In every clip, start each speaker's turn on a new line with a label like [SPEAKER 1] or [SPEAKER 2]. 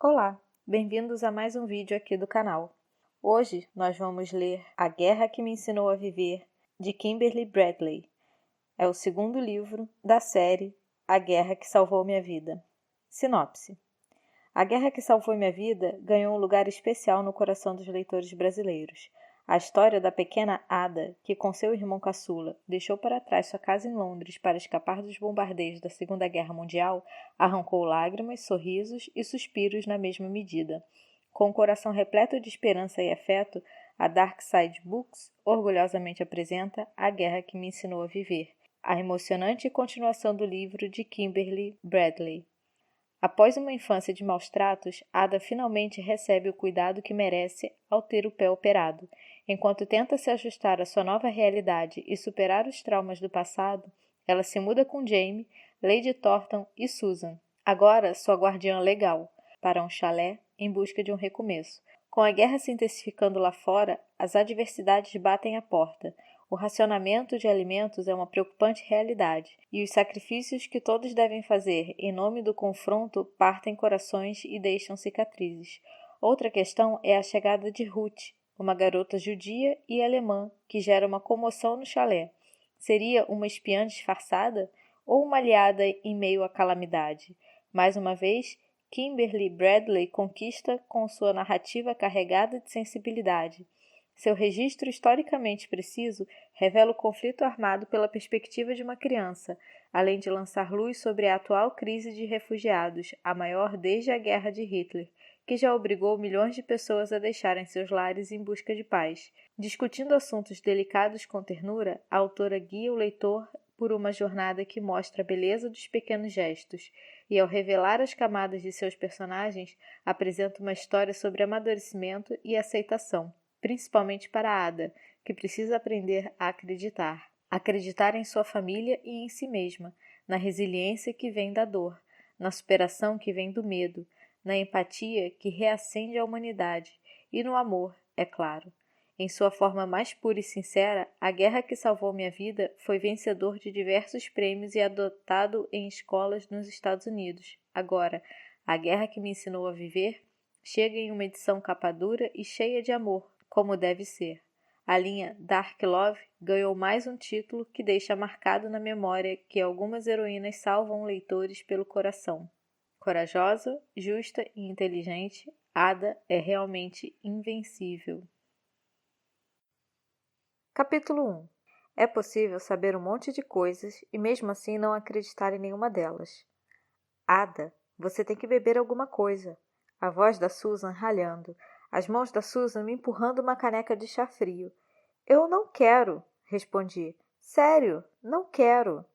[SPEAKER 1] Olá, bem-vindos a mais um vídeo aqui do canal. Hoje nós vamos ler A Guerra que Me Ensinou a Viver, de Kimberly Bradley. É o segundo livro da série A Guerra que Salvou Minha Vida. Sinopse. A Guerra que Salvou Minha Vida ganhou um lugar especial no coração dos leitores brasileiros. A história da pequena Ada, que com seu irmão caçula deixou para trás sua casa em Londres para escapar dos bombardeios da Segunda Guerra Mundial, arrancou lágrimas, sorrisos e suspiros na mesma medida. Com o coração repleto de esperança e afeto, a Dark Side Books orgulhosamente apresenta A Guerra que Me Ensinou a Viver, a emocionante continuação do livro de Kimberly Bradley. Após uma infância de maus tratos, Ada finalmente recebe o cuidado que merece ao ter o pé operado. Enquanto tenta se ajustar à sua nova realidade e superar os traumas do passado, ela se muda com Jamie, Lady Thornton e Susan, agora sua guardiã legal, para um chalé em busca de um recomeço. Com a guerra se intensificando lá fora, as adversidades batem à porta. O racionamento de alimentos é uma preocupante realidade, e os sacrifícios que todos devem fazer em nome do confronto partem corações e deixam cicatrizes. Outra questão é a chegada de Ruth, uma garota judia e alemã que gera uma comoção no chalé. Seria uma espiã disfarçada ou uma aliada em meio à calamidade? Mais uma vez, Kimberly Bradley conquista com sua narrativa carregada de sensibilidade. Seu registro historicamente preciso revela o conflito armado pela perspectiva de uma criança, além de lançar luz sobre a atual crise de refugiados, a maior desde a guerra de Hitler, que já obrigou milhões de pessoas a deixarem seus lares em busca de paz. Discutindo assuntos delicados com ternura, a autora guia o leitor por uma jornada que mostra a beleza dos pequenos gestos, e ao revelar as camadas de seus personagens, apresenta uma história sobre amadurecimento e aceitação, principalmente para Ada, que precisa aprender a acreditar. Acreditar em sua família e em si mesma, na resiliência que vem da dor, na superação que vem do medo, na empatia que reacende a humanidade e no amor, é claro. Em sua forma mais pura e sincera, A Guerra que Salvou Minha Vida foi vencedor de diversos prêmios e adotado em escolas nos Estados Unidos. Agora, A Guerra que Me Ensinou a Viver chega em uma edição capa dura e cheia de amor, como deve ser. A linha Dark Love ganhou mais um título que deixa marcado na memória que algumas heroínas salvam leitores pelo coração. Corajosa, justa e inteligente, Ada é realmente invencível. Capítulo 1. É possível saber um monte de coisas e mesmo assim não acreditar em nenhuma delas. Ada, você tem que beber alguma coisa. A voz da Susan ralhando. As mãos da Susan me empurrando uma caneca de chá frio. Eu não quero, respondi. Sério, não quero.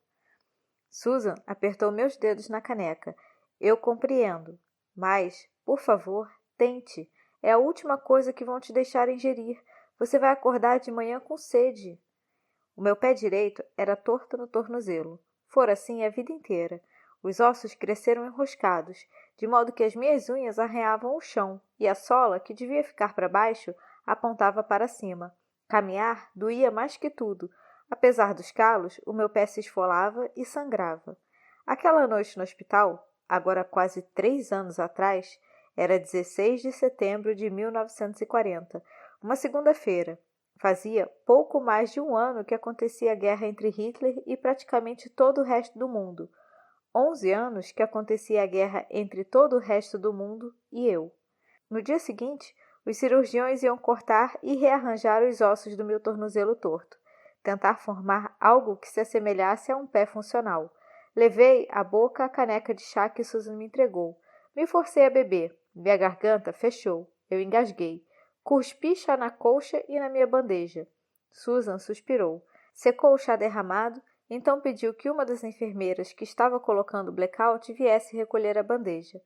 [SPEAKER 1] Susan apertou meus dedos na caneca. Eu compreendo. Mas, por favor, tente. É a última coisa que vão te deixar ingerir. Você vai acordar de manhã com sede. O meu pé direito era torto no tornozelo. Fora assim a vida inteira. Os ossos cresceram enroscados, de modo que as minhas unhas arranhavam o chão, e a sola, que devia ficar para baixo, apontava para cima. Caminhar doía mais que tudo. Apesar dos calos, o meu pé se esfolava e sangrava. Aquela noite no hospital, agora quase 3 anos atrás, era 16 de setembro de 1940, uma segunda-feira. Fazia pouco mais de um ano que acontecia a guerra entre Hitler e praticamente todo o resto do mundo. 11 anos que acontecia a guerra entre todo o resto do mundo e eu. No dia seguinte, os cirurgiões iam cortar e rearranjar os ossos do meu tornozelo torto, tentar formar algo que se assemelhasse a um pé funcional. Levei à boca a caneca de chá que Susan me entregou. Me forcei a beber. Minha garganta fechou. Eu engasguei. Cuspi chá na colcha e na minha bandeja. Susan suspirou. Secou o chá derramado, então pediu que uma das enfermeiras que estava colocando o blackout viesse recolher a bandeja.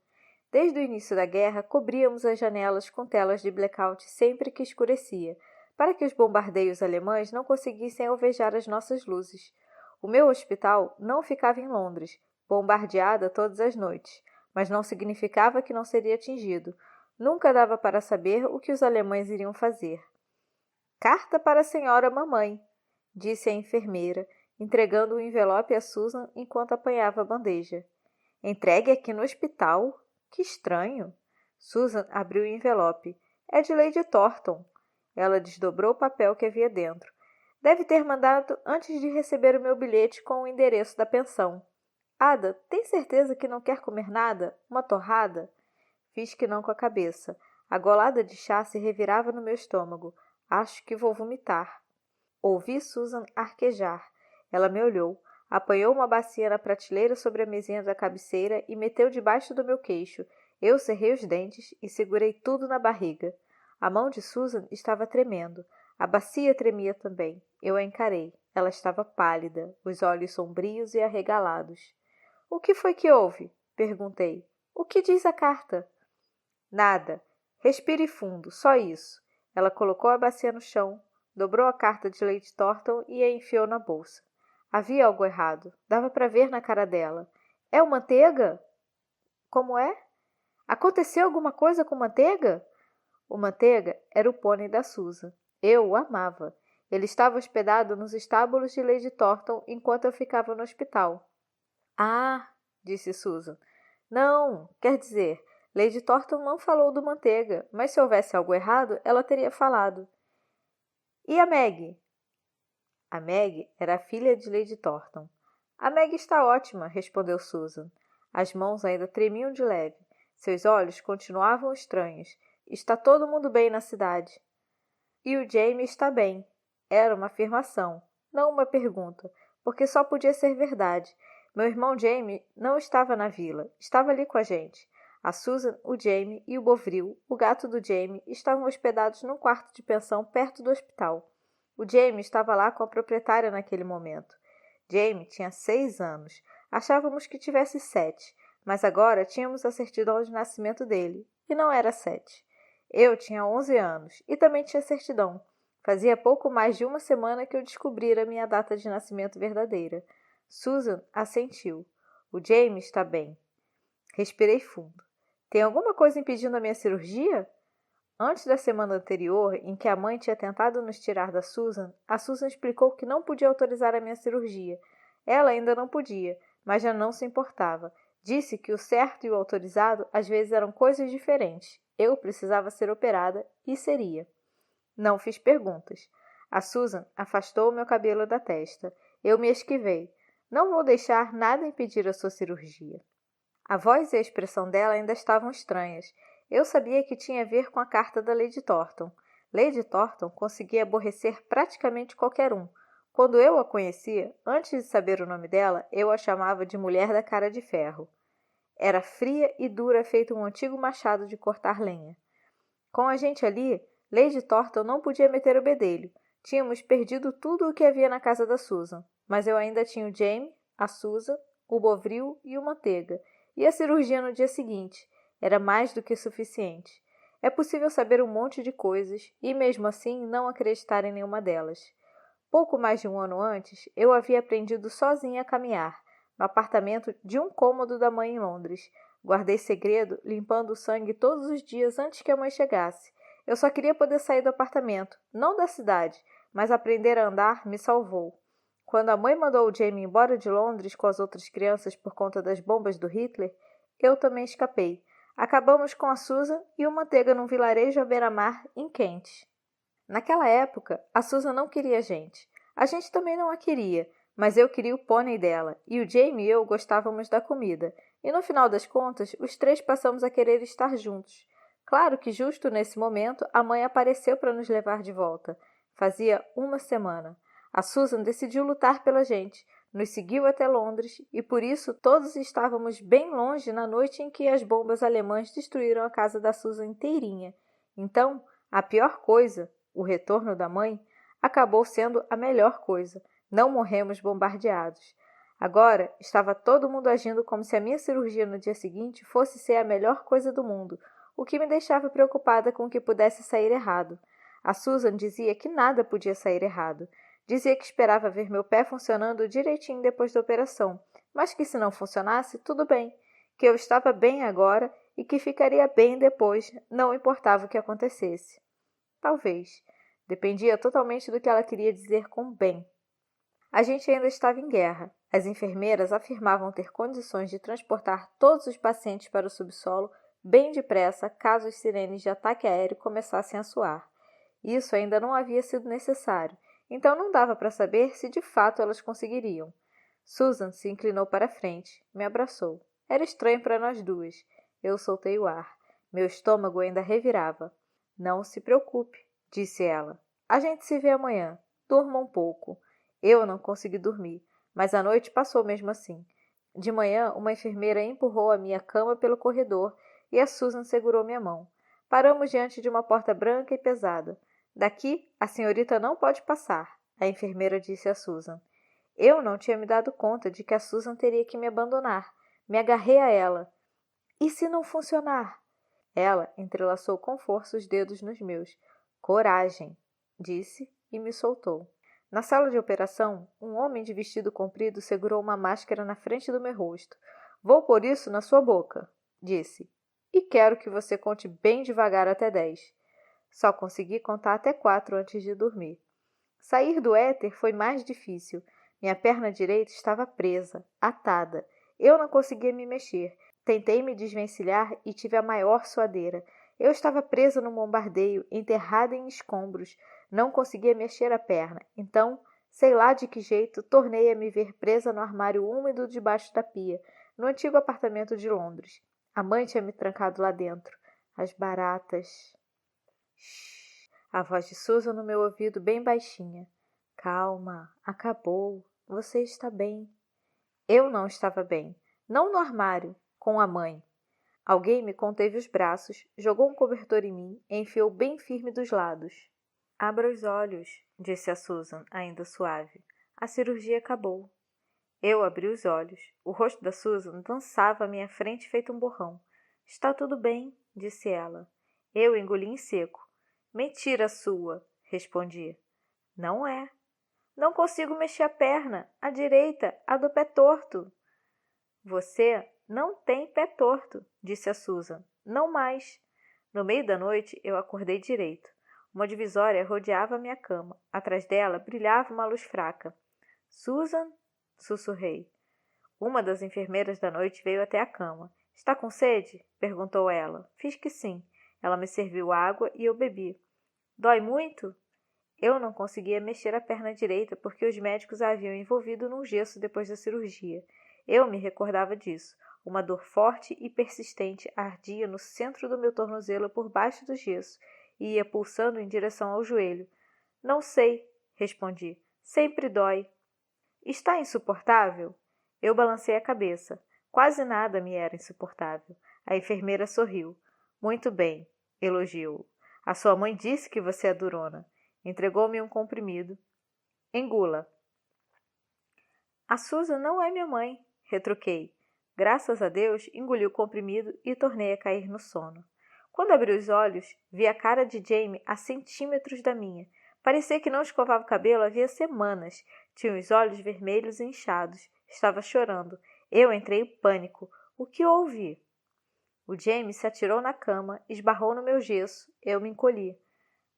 [SPEAKER 1] Desde o início da guerra, cobríamos as janelas com telas de blackout sempre que escurecia, para que os bombardeios alemães não conseguissem alvejar as nossas luzes. O meu hospital não ficava em Londres, bombardeada todas as noites, mas não significava que não seria atingido. Nunca dava para saber o que os alemães iriam fazer. Carta para a senhora mamãe, disse a enfermeira, entregando o envelope a Susan enquanto apanhava a bandeja. Entregue aqui no hospital? Que estranho. Susan abriu o envelope. É de Lady Thornton. Ela desdobrou o papel que havia dentro. Deve ter mandado antes de receber o meu bilhete com o endereço da pensão. Ada, tem certeza que não quer comer nada? Uma torrada? Fiz que não com a cabeça. A golada de chá se revirava no meu estômago. Acho que vou vomitar. Ouvi Susan arquejar. Ela me olhou, apanhou uma bacia na prateleira sobre a mesinha da cabeceira e meteu debaixo do meu queixo. Eu cerrei os dentes e segurei tudo na barriga. A mão de Susan estava tremendo. A bacia tremia também. Eu a encarei. Ela estava pálida, os olhos sombrios e arregalados. — O que foi que houve? Perguntei. — O que diz a carta? — Nada. Respire fundo, só isso. Ela colocou a bacia no chão, dobrou a carta de Lady Thornton e a enfiou na bolsa. Havia algo errado. Dava para ver na cara dela. — É o Manteiga? — Como é? — Aconteceu alguma coisa com o Manteiga? O Manteiga era o pônei da Susan. Eu o amava. Ele estava hospedado nos estábulos de Lady Thornton enquanto eu ficava no hospital. — Ah, disse Susan. — Não, quer dizer, Lady Thornton não falou do Manteiga, mas se houvesse algo errado, ela teria falado. — E a Meg? A Meg era a filha de Lady Thornton. — A Meg está ótima, respondeu Susan. As mãos ainda tremiam de leve. Seus olhos continuavam estranhos. Está todo mundo bem na cidade. E o Jamie está bem. Era uma afirmação, não uma pergunta, porque só podia ser verdade. Meu irmão Jamie não estava na vila, estava ali com a gente. A Susan, o Jamie e o Bovril, o gato do Jamie, estavam hospedados num quarto de pensão perto do hospital. O Jamie estava lá com a proprietária naquele momento. Jamie tinha 6 anos. Achávamos que tivesse 7, mas agora tínhamos a certidão de nascimento dele, e não era 7. Eu tinha 11 anos, e também tinha certidão. Fazia pouco mais de uma semana que eu descobrira minha data de nascimento verdadeira. Susan assentiu. O Jamie está bem. Respirei fundo. Tem alguma coisa impedindo a minha cirurgia? Antes da semana anterior, em que a mãe tinha tentado nos tirar da Susan, a Susan explicou que não podia autorizar a minha cirurgia. Ela ainda não podia, mas já não se importava. Disse que o certo e o autorizado às vezes eram coisas diferentes. Eu precisava ser operada e seria. Não fiz perguntas. A Susan afastou o meu cabelo da testa. Eu me esquivei. Não vou deixar nada impedir a sua cirurgia. A voz e a expressão dela ainda estavam estranhas. Eu sabia que tinha a ver com a carta da Lady Thornton. Lady Thornton conseguia aborrecer praticamente qualquer um. Quando eu a conhecia, antes de saber o nome dela, eu a chamava de mulher da cara de ferro. Era fria e dura, feito um antigo machado de cortar lenha. Com a gente ali, Lady Thornton não podia meter o bedelho. Tínhamos perdido tudo o que havia na casa da Susan, mas eu ainda tinha o Jamie, a Susan, o Bovril e o Manteiga, e a cirurgia no dia seguinte. Era mais do que suficiente. É possível saber um monte de coisas e, mesmo assim, não acreditar em nenhuma delas. Pouco mais de um ano antes, eu havia aprendido sozinha a caminhar, no apartamento de um cômodo da mãe em Londres. Guardei segredo, limpando o sangue todos os dias antes que a mãe chegasse. Eu só queria poder sair do apartamento, não da cidade, mas aprender a andar me salvou. Quando a mãe mandou o Jamie embora de Londres com as outras crianças por conta das bombas do Hitler, eu também escapei. Acabamos com a Susan e o Manteiga num vilarejo à beira-mar em Kent. Naquela época, a Susan não queria a gente. A gente também não a queria, mas eu queria o pônei dela, e o Jamie e eu gostávamos da comida. E no final das contas, os 3 passamos a querer estar juntos. Claro que justo nesse momento, a mãe apareceu para nos levar de volta. Fazia uma semana. A Susan decidiu lutar pela gente, nos seguiu até Londres, e por isso todos estávamos bem longe na noite em que as bombas alemãs destruíram a casa da Susan inteirinha. Então, a pior coisa, o retorno da mãe, acabou sendo a melhor coisa. Não morremos bombardeados. Agora, estava todo mundo agindo como se a minha cirurgia no dia seguinte fosse ser a melhor coisa do mundo, o que me deixava preocupada com o que pudesse sair errado. A Susan dizia que nada podia sair errado. Dizia que esperava ver meu pé funcionando direitinho depois da operação, mas que se não funcionasse, tudo bem, que eu estava bem agora e que ficaria bem depois, não importava o que acontecesse. Talvez. Dependia totalmente do que ela queria dizer com bem. A gente ainda estava em guerra. As enfermeiras afirmavam ter condições de transportar todos os pacientes para o subsolo bem depressa, caso as sirenes de ataque aéreo começassem a soar. Isso ainda não havia sido necessário, então não dava para saber se de fato elas conseguiriam. Susan se inclinou para a frente, me abraçou. Era estranho para nós duas. Eu soltei o ar. Meu estômago ainda revirava. Não se preocupe, disse ela. A gente se vê amanhã. Durma um pouco. Eu não consegui dormir, mas a noite passou mesmo assim. De manhã, uma enfermeira empurrou a minha cama pelo corredor e a Susan segurou minha mão. Paramos diante de uma porta branca e pesada. Daqui, a senhorita não pode passar, a enfermeira disse a Susan. Eu não tinha me dado conta de que a Susan teria que me abandonar. Me agarrei a ela. E se não funcionar? Ela entrelaçou com força os dedos nos meus. Coragem, disse e me soltou. Na sala de operação, um homem de vestido comprido segurou uma máscara na frente do meu rosto. Vou pôr isso na sua boca, disse. E quero que você conte bem devagar até 10. Só consegui contar até 4 antes de dormir. Sair do éter foi mais difícil. Minha perna direita estava presa, atada. Eu não conseguia me mexer. Tentei me desvencilhar e tive a maior suadeira. Eu estava presa no bombardeio, enterrada em escombros. Não conseguia mexer a perna. Então, sei lá de que jeito, tornei a me ver presa no armário úmido debaixo da pia, no antigo apartamento de Londres. A mãe tinha me trancado lá dentro. As baratas. Shhh. A voz de Susan no meu ouvido bem baixinha. Calma, acabou. Você está bem. Eu não estava bem. Não no armário, com a mãe. Alguém me conteve os braços, jogou um cobertor em mim e enfiou bem firme dos lados. Abra os olhos, disse a Susan, ainda suave. A cirurgia acabou. Eu abri os olhos. O rosto da Susan dançava à minha frente feito um borrão. Está tudo bem, disse ela. Eu engoli em seco. Mentira sua, respondi. Não é. Não consigo mexer a perna, a direita, a do pé torto. Você não tem pé torto, disse a Susan. Não mais. No meio da noite, eu acordei direito. Uma divisória rodeava a minha cama. Atrás dela brilhava uma luz fraca. Susan, sussurrei. Uma das enfermeiras da noite veio até a cama. Está com sede? Perguntou ela. Fiz que sim. Ela me serviu água e eu bebi. Dói muito? Eu não conseguia mexer a perna direita porque os médicos a haviam envolvido num gesso depois da cirurgia. Eu me recordava disso. Uma dor forte e persistente ardia no centro do meu tornozelo por baixo do gesso e ia pulsando em direção ao joelho. Não sei, respondi. Sempre dói. Está insuportável? Eu balancei a cabeça. Quase nada me era insuportável. A enfermeira sorriu. Muito bem, elogiou. A sua mãe disse que você é durona. Entregou-me um comprimido. Engula. A Susan não é minha mãe, retruquei. Graças a Deus, engoli o comprimido e tornei a cair no sono. Quando abri os olhos, vi a cara de Jamie a centímetros da minha. Parecia que não escovava o cabelo havia semanas. Tinha os olhos vermelhos e inchados. Estava chorando. Eu entrei em pânico. O que houve? O Jamie se atirou na cama, esbarrou no meu gesso. Eu me encolhi.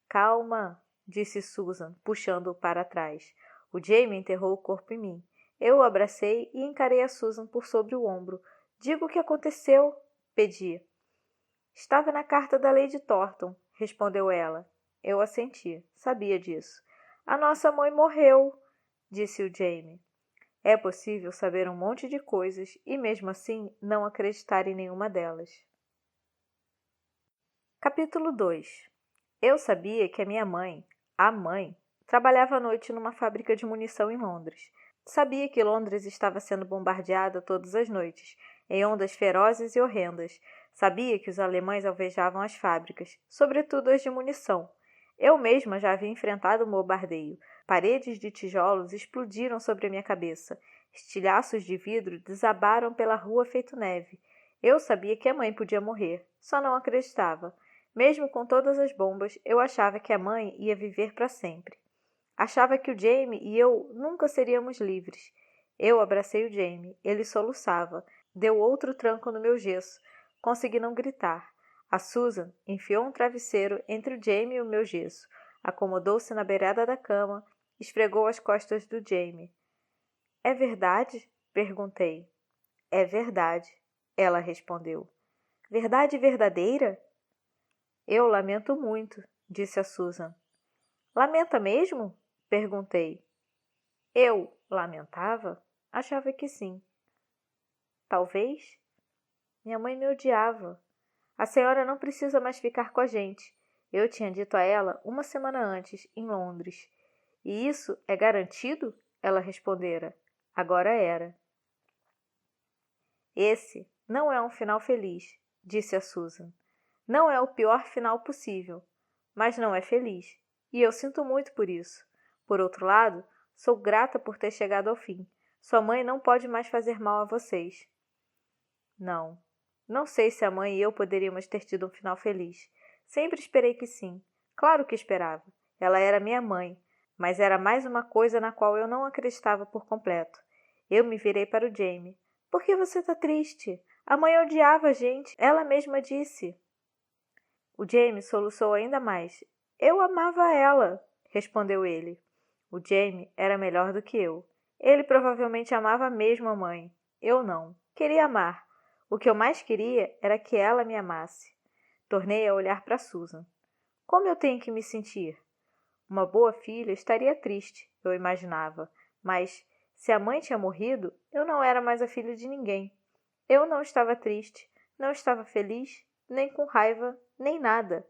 [SPEAKER 1] Calma, disse Susan, puxando-o para trás. O Jamie enterrou o corpo em mim. Eu o abracei e encarei a Susan por sobre o ombro. Diga o que aconteceu, pedi. Estava na carta da Lady Thornton, respondeu ela. Eu assenti. Sabia disso. A nossa mãe morreu, disse o Jamie. É possível saber um monte de coisas e, mesmo assim, não acreditar em nenhuma delas. Capítulo 2. Eu sabia que a minha mãe, a mãe, trabalhava à noite numa fábrica de munição em Londres. Sabia que Londres estava sendo bombardeada todas as noites, em ondas ferozes e horrendas. Sabia que os alemães alvejavam as fábricas, sobretudo as de munição. Eu mesma já havia enfrentado um bombardeio. Paredes de tijolos explodiram sobre a minha cabeça. Estilhaços de vidro desabaram pela rua feito neve. Eu sabia que a mãe podia morrer, só não acreditava. Mesmo com todas as bombas, eu achava que a mãe ia viver para sempre. Achava que o Jamie e eu nunca seríamos livres. Eu abracei o Jamie. Ele soluçava. Deu outro tranco no meu gesso. Consegui não gritar. A Susan enfiou um travesseiro entre o Jamie e o meu gesso. Acomodou-se na beirada da cama. Esfregou as costas do Jamie. É verdade? Perguntei. É verdade, ela respondeu. Verdade verdadeira? Eu lamento muito, disse a Susan. Lamenta mesmo? Perguntei. Eu lamentava? Achava que sim. Talvez. Minha mãe me odiava. A senhora não precisa mais ficar com a gente. Eu tinha dito a ela uma semana antes, em Londres. E isso é garantido? Ela respondera. Agora era. Esse não é um final feliz, disse a Susan. Não é o pior final possível, mas não é feliz. E eu sinto muito por isso. Por outro lado, sou grata por ter chegado ao fim. Sua mãe não pode mais fazer mal a vocês. Não. Não sei se a mãe e eu poderíamos ter tido um final feliz. Sempre esperei que sim. Claro que esperava. Ela era minha mãe, mas era mais uma coisa na qual eu não acreditava por completo. Eu me virei para o Jamie. Por que você está triste? A mãe odiava a gente. Ela mesma disse. O Jamie soluçou ainda mais. Eu amava ela, respondeu ele. O Jamie era melhor do que eu. Ele provavelmente amava mesmo a mãe. Eu não. Queria amar. O que eu mais queria era que ela me amasse. Tornei a olhar para Susan. Como eu tenho que me sentir? Uma boa filha estaria triste, eu imaginava. Mas, se a mãe tinha morrido, eu não era mais a filha de ninguém. Eu não estava triste, não estava feliz, nem com raiva, nem nada.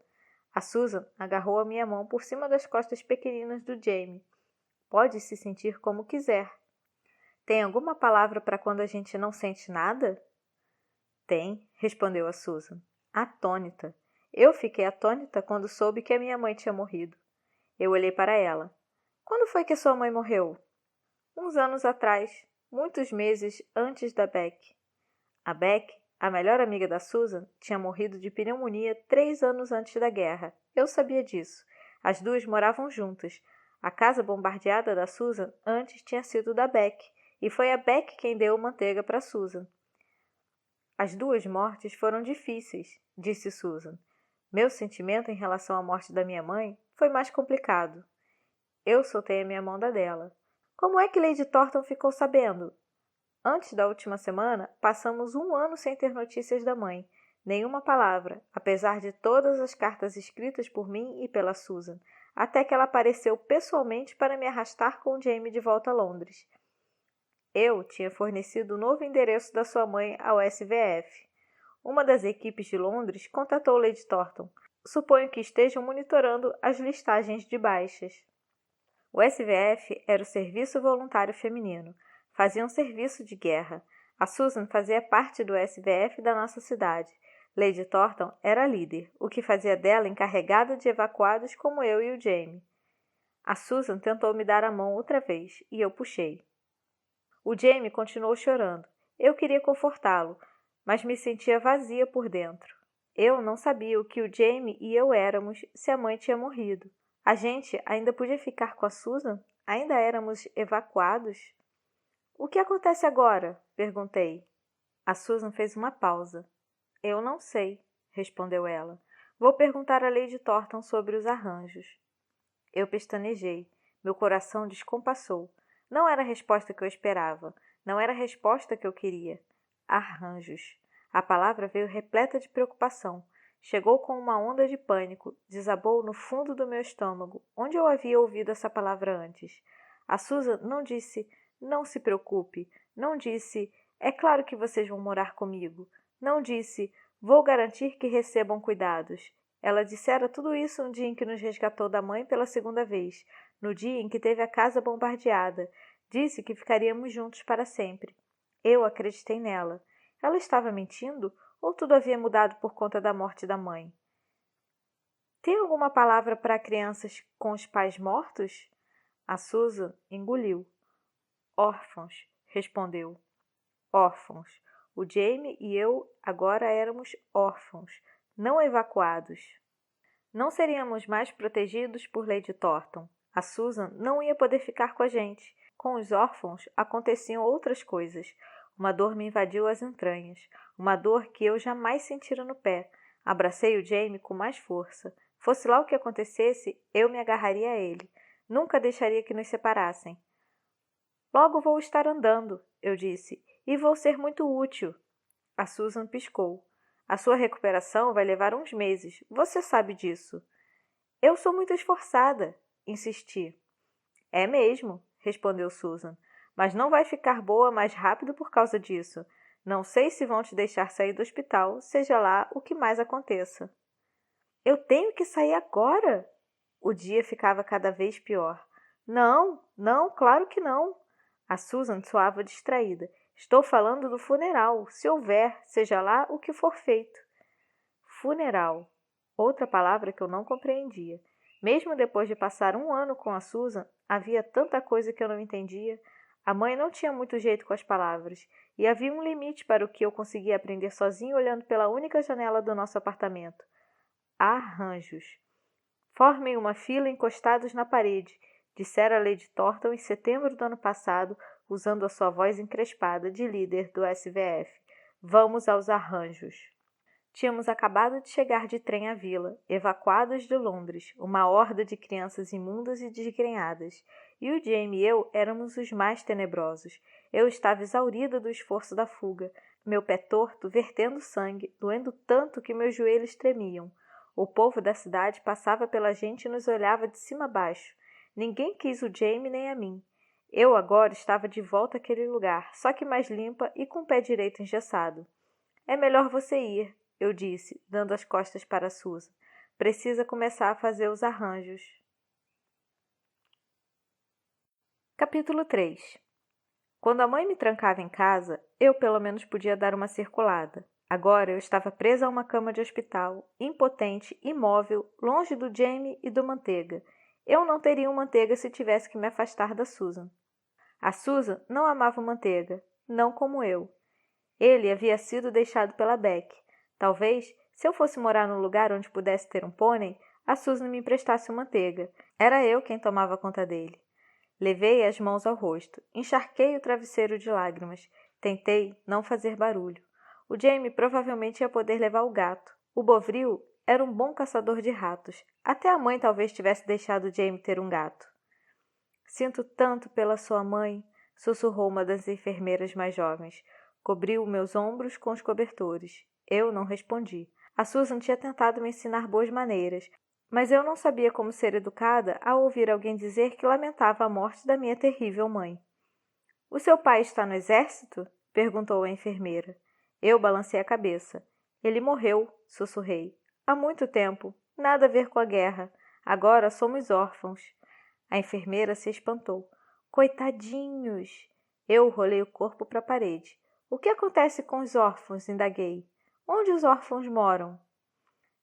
[SPEAKER 1] A Susan agarrou a minha mão por cima das costas pequeninas do Jamie. Pode se sentir como quiser. Tem alguma palavra para quando a gente não sente nada? Tem, respondeu a Susan. Atônita. Eu fiquei atônita quando soube que a minha mãe tinha morrido. Eu olhei para ela. Quando foi que sua mãe morreu? Uns anos atrás, muitos meses antes da Beck. A Beck, a melhor amiga da Susan, tinha morrido de pneumonia 3 anos antes da guerra. Eu sabia disso. As duas moravam juntas. A casa bombardeada da Susan antes tinha sido da Beck, e foi a Beck quem deu manteiga para Susan. As 2 mortes foram difíceis, disse Susan. Meu sentimento em relação à morte da minha mãe foi mais complicado. Eu soltei a minha mão da dela. Como é que Lady Thornton ficou sabendo? Antes da última semana, passamos 1 ano sem ter notícias da mãe. Nenhuma palavra, apesar de todas as cartas escritas por mim e pela Susan, até que ela apareceu pessoalmente para me arrastar com Jamie de volta a Londres. Eu tinha fornecido o novo endereço da sua mãe ao SVF. Uma das equipes de Londres contatou Lady Thornton. Suponho que estejam monitorando as listagens de baixas. O SVF era o Serviço Voluntário Feminino. Fazia um serviço de guerra. A Susan fazia parte do SVF da nossa cidade. Lady Thornton era líder, o que fazia dela encarregada de evacuados como eu e o Jamie. A Susan tentou me dar a mão outra vez, e eu puxei. O Jamie continuou chorando. Eu queria confortá-lo, mas me sentia vazia por dentro. Eu não sabia o que o Jamie e eu éramos se a mãe tinha morrido. A gente ainda podia ficar com a Susan? Ainda éramos evacuados? O que acontece agora? Perguntei. A Susan fez uma pausa. Eu não sei, respondeu ela. Vou perguntar a Lady Thornton sobre os arranjos. Eu pestanejei. Meu coração descompassou. Não era a resposta que eu esperava. Não era a resposta que eu queria. Arranjos. A palavra veio repleta de preocupação. Chegou com uma onda de pânico. Desabou no fundo do meu estômago, onde eu havia ouvido essa palavra antes. A Susan não disse, não se preocupe. Não disse, é claro que vocês vão morar comigo. Não disse, vou garantir que recebam cuidados. Ela dissera tudo isso no dia em que nos resgatou da mãe pela 2ª vez, no dia em que teve a casa bombardeada. Disse que ficaríamos juntos para sempre. Eu acreditei nela. Ela estava mentindo ou tudo havia mudado por conta da morte da mãe? Tem alguma palavra para crianças com os pais mortos? A Susan engoliu. Órfãos, respondeu. Órfãos. O Jamie e eu agora éramos órfãos, não evacuados. Não seríamos mais protegidos por Lady Thornton. A Susan não ia poder ficar com a gente. Com os órfãos aconteciam outras coisas. Uma dor me invadiu as entranhas. Uma dor que eu jamais sentira no pé. Abracei o Jamie com mais força. Fosse lá o que acontecesse, eu me agarraria a ele. Nunca deixaria que nos separassem. Logo vou estar andando, eu disse, e vou ser muito útil. A Susan piscou. A sua recuperação vai levar uns meses, você sabe disso. Eu sou muito esforçada, insisti. É mesmo, respondeu Susan, mas não vai ficar boa mais rápido por causa disso. Não sei se vão te deixar sair do hospital, seja lá o que mais aconteça. Eu tenho que sair agora? O dia ficava cada vez pior. Não, não, claro que não. A Susan soava distraída. Estou falando do funeral, se houver, seja lá o que for feito. Funeral. Outra palavra que eu não compreendia. Mesmo depois de passar 1 ano com a Susan, havia tanta coisa que eu não entendia. A mãe não tinha muito jeito com as palavras, e havia um limite para o que eu conseguia aprender sozinho olhando pela única janela do nosso apartamento. Arranjos. Formem uma fila encostados na parede, dissera a Lady Thornton em setembro do ano passado, usando a sua voz encrespada de líder do SVF. Vamos aos arranjos. Tínhamos acabado de chegar de trem à vila, evacuados de Londres, uma horda de crianças imundas e desgrenhadas, e o Jamie e eu éramos os mais tenebrosos. Eu estava exaurida do esforço da fuga, meu pé torto, vertendo sangue, doendo tanto que meus joelhos tremiam. O povo da cidade passava pela gente e nos olhava de cima a baixo. Ninguém quis o Jamie nem a mim. Eu agora estava de volta àquele lugar, só que mais limpa e com o pé direito engessado. É melhor você ir, eu disse, dando as costas para Susan. Precisa começar a fazer os arranjos. Capítulo 3. Quando a mãe me trancava em casa, eu pelo menos podia dar uma circulada. Agora eu estava presa a uma cama de hospital, impotente, imóvel, longe do Jamie e do Manteiga. Eu não teria um Manteiga se tivesse que me afastar da Susan. A Susan não amava o Manteiga, não como eu. Ele havia sido deixado pela Beck. Talvez, se eu fosse morar num lugar onde pudesse ter um pônei, a Susan me emprestasse o Manteiga. Era eu quem tomava conta dele. Levei as mãos ao rosto, encharquei o travesseiro de lágrimas. Tentei não fazer barulho. O Jamie provavelmente ia poder levar o gato. O Bovril era um bom caçador de ratos. Até a mãe talvez tivesse deixado o Jamie ter um gato. Sinto tanto pela sua mãe, sussurrou uma das enfermeiras mais jovens. Cobriu meus ombros com os cobertores. Eu não respondi. A Susan tinha tentado me ensinar boas maneiras, mas eu não sabia como ser educada ao ouvir alguém dizer que lamentava a morte da minha terrível mãe. O seu pai está no exército? Perguntou a enfermeira. Eu balancei a cabeça. Ele morreu, sussurrei. Há muito tempo. Nada a ver com a guerra. Agora somos órfãos. A enfermeira se espantou. Coitadinhos! Eu rolei o corpo para a parede. O que acontece com os órfãos? Indaguei. Onde os órfãos moram?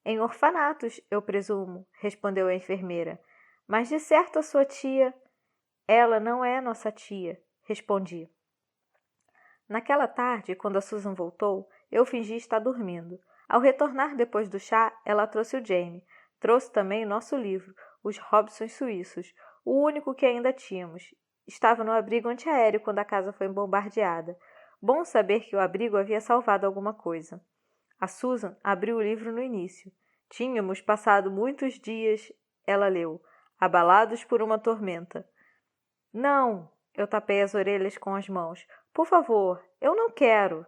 [SPEAKER 1] Em orfanatos, eu presumo, respondeu a enfermeira. Mas de certo a sua tia... Ela não é nossa tia, respondi. Naquela tarde, quando a Susan voltou, eu fingi estar dormindo. Ao retornar depois do chá, ela trouxe o Jamie. Trouxe também o nosso livro, Os Robsons Suíços, o único que ainda tínhamos. Estava no abrigo antiaéreo quando a casa foi bombardeada. Bom saber que o abrigo havia salvado alguma coisa. A Susan abriu o livro no início. Tínhamos passado muitos dias, ela leu, abalados por uma tormenta. Não, eu tapei as orelhas com as mãos. Por favor, eu não quero.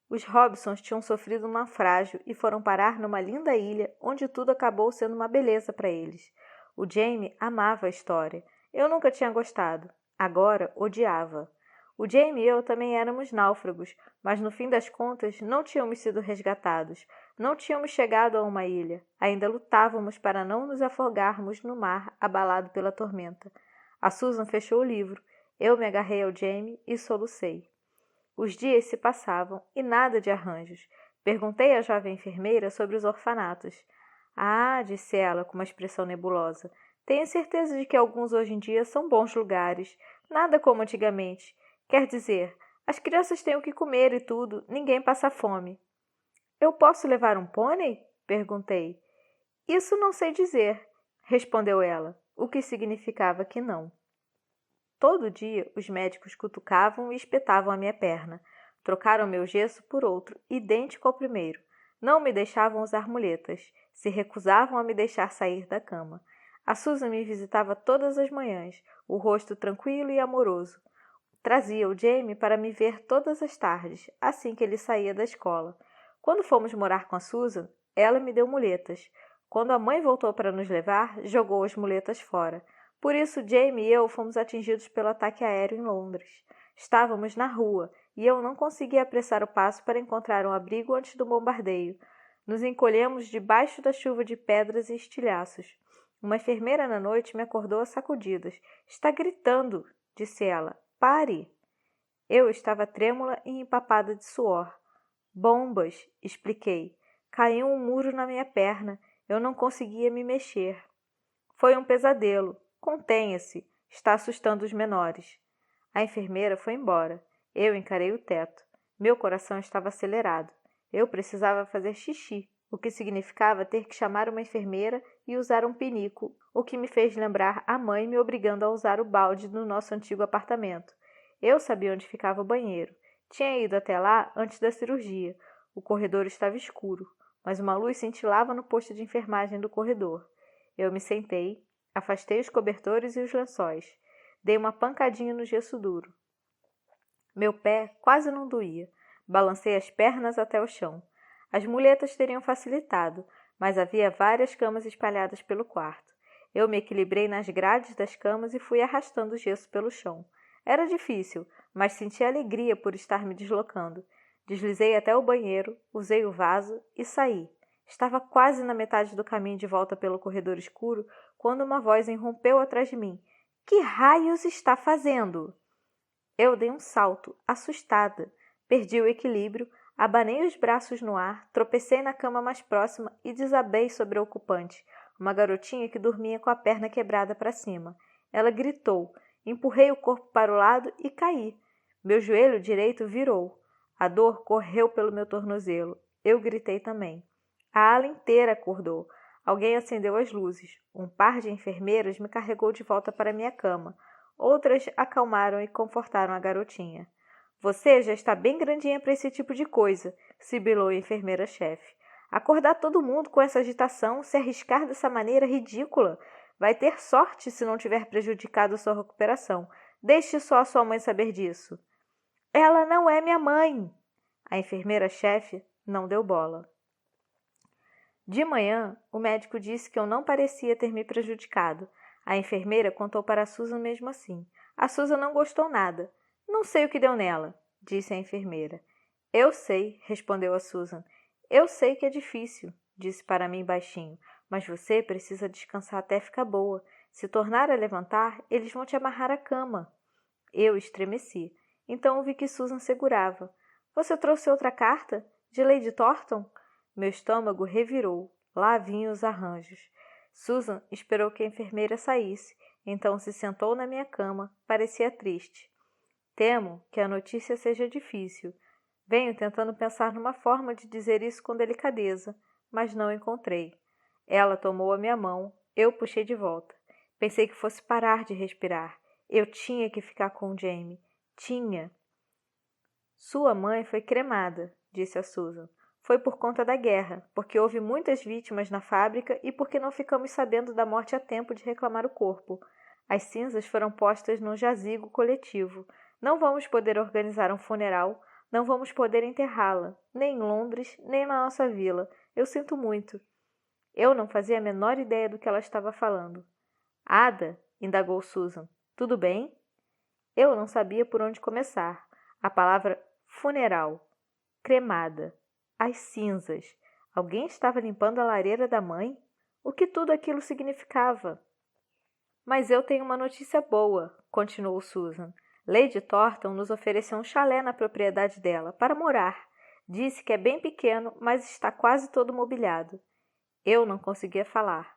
[SPEAKER 1] Os Robsons tinham sofrido um naufrágio e foram parar numa linda ilha onde tudo acabou sendo uma beleza para eles. O Jamie amava a história. Eu nunca tinha gostado. Agora odiava. O Jamie e eu também éramos náufragos, mas no fim das contas não tínhamos sido resgatados. Não tínhamos chegado a uma ilha. Ainda lutávamos para não nos afogarmos no mar abalado pela tormenta. A Susan fechou o livro. Eu me agarrei ao Jamie e solucei. Os dias se passavam e nada de arranjos. Perguntei à jovem enfermeira sobre os orfanatos. Ah, disse ela com uma expressão nebulosa. Tenho certeza de que alguns hoje em dia são bons lugares. Nada como antigamente. Quer dizer, as crianças têm o que comer e tudo, ninguém passa fome. Eu posso levar um pônei? Perguntei. Isso não sei dizer, respondeu ela, o que significava que não. Todo dia os médicos cutucavam e espetavam a minha perna. Trocaram meu gesso por outro, idêntico ao primeiro. Não me deixavam usar muletas. Se recusavam a me deixar sair da cama. A Susan me visitava todas as manhãs, o rosto tranquilo e amoroso. Trazia o Jamie para me ver todas as tardes, assim que ele saía da escola. Quando fomos morar com a Susan, ela me deu muletas. Quando a mãe voltou para nos levar, jogou as muletas fora. Por isso, Jamie e eu fomos atingidos pelo ataque aéreo em Londres. Estávamos na rua e eu não conseguia apressar o passo para encontrar um abrigo antes do bombardeio. Nos encolhemos debaixo da chuva de pedras e estilhaços. Uma enfermeira na noite me acordou a sacudidas. Está gritando, disse ela. Pare! Eu estava trêmula e empapada de suor. Bombas, expliquei. Caiu um muro na minha perna. Eu não conseguia me mexer. Foi um pesadelo. Contenha-se. Está assustando os menores. A enfermeira foi embora. Eu encarei o teto. Meu coração estava acelerado. Eu precisava fazer xixi, o que significava ter que chamar uma enfermeira e usar um pinico, o que me fez lembrar a mãe me obrigando a usar o balde no nosso antigo apartamento. Eu sabia onde ficava o banheiro. Tinha ido até lá antes da cirurgia. O corredor estava escuro, mas uma luz cintilava no posto de enfermagem do corredor. Eu me sentei, afastei os cobertores e os lençóis. Dei uma pancadinha no gesso duro. Meu pé quase não doía. Balancei as pernas até o chão. As muletas teriam facilitado, mas havia várias camas espalhadas pelo quarto. Eu me equilibrei nas grades das camas e fui arrastando o gesso pelo chão. Era difícil, mas senti alegria por estar me deslocando. Deslizei até o banheiro, usei o vaso e saí. Estava quase na metade do caminho de volta pelo corredor escuro quando uma voz irrompeu atrás de mim. — Que raios está fazendo? Eu dei um salto, assustada. Perdi o equilíbrio, abanei os braços no ar, tropecei na cama mais próxima e desabei sobre a ocupante, uma garotinha que dormia com a perna quebrada para cima. Ela gritou. Empurrei o corpo para o lado e caí. Meu joelho direito virou. A dor correu pelo meu tornozelo. Eu gritei também. A ala inteira acordou. Alguém acendeu as luzes. Um par de enfermeiras me carregou de volta para minha cama. Outras acalmaram e confortaram a garotinha. Você já está bem grandinha para esse tipo de coisa, sibilou a enfermeira-chefe. Acordar todo mundo com essa agitação, se arriscar dessa maneira ridícula. Vai ter sorte se não tiver prejudicado sua recuperação. Deixe só a sua mãe saber disso. Ela não é minha mãe. A enfermeira-chefe não deu bola. De manhã, o médico disse que eu não parecia ter me prejudicado. A enfermeira contou para a Susan mesmo assim. A Susan não gostou nada. Não sei o que deu nela, disse a enfermeira. Eu sei, respondeu a Susan. Eu sei que é difícil, disse para mim baixinho, mas você precisa descansar até ficar boa. Se tornar a levantar, eles vão te amarrar à cama. Eu estremeci. Então vi que Susan segurava. Você trouxe outra carta? De Lady Thornton? Meu estômago revirou. Lá vinham os arranjos. Susan esperou que a enfermeira saísse, então se sentou na minha cama, parecia triste. Temo que a notícia seja difícil. Venho tentando pensar numa forma de dizer isso com delicadeza, mas não encontrei. Ela tomou a minha mão, eu puxei de volta. Pensei que fosse parar de respirar. Eu tinha que ficar com o Jamie. Tinha. Sua mãe foi cremada, disse a Susan. Foi por conta da guerra, porque houve muitas vítimas na fábrica e porque não ficamos sabendo da morte a tempo de reclamar o corpo. As cinzas foram postas num jazigo coletivo. Não vamos poder organizar um funeral, não vamos poder enterrá-la, nem em Londres, nem na nossa vila. Eu sinto muito. Eu não fazia a menor ideia do que ela estava falando. Ada, indagou Susan, tudo bem? Eu não sabia por onde começar. A palavra funeral, cremada, as cinzas. Alguém estava limpando a lareira da mãe? O que tudo aquilo significava? Mas eu tenho uma notícia boa, continuou Susan. Lady Thornton nos ofereceu um chalé na propriedade dela, para morar. Disse que é bem pequeno, mas está quase todo mobiliado. Eu não conseguia falar.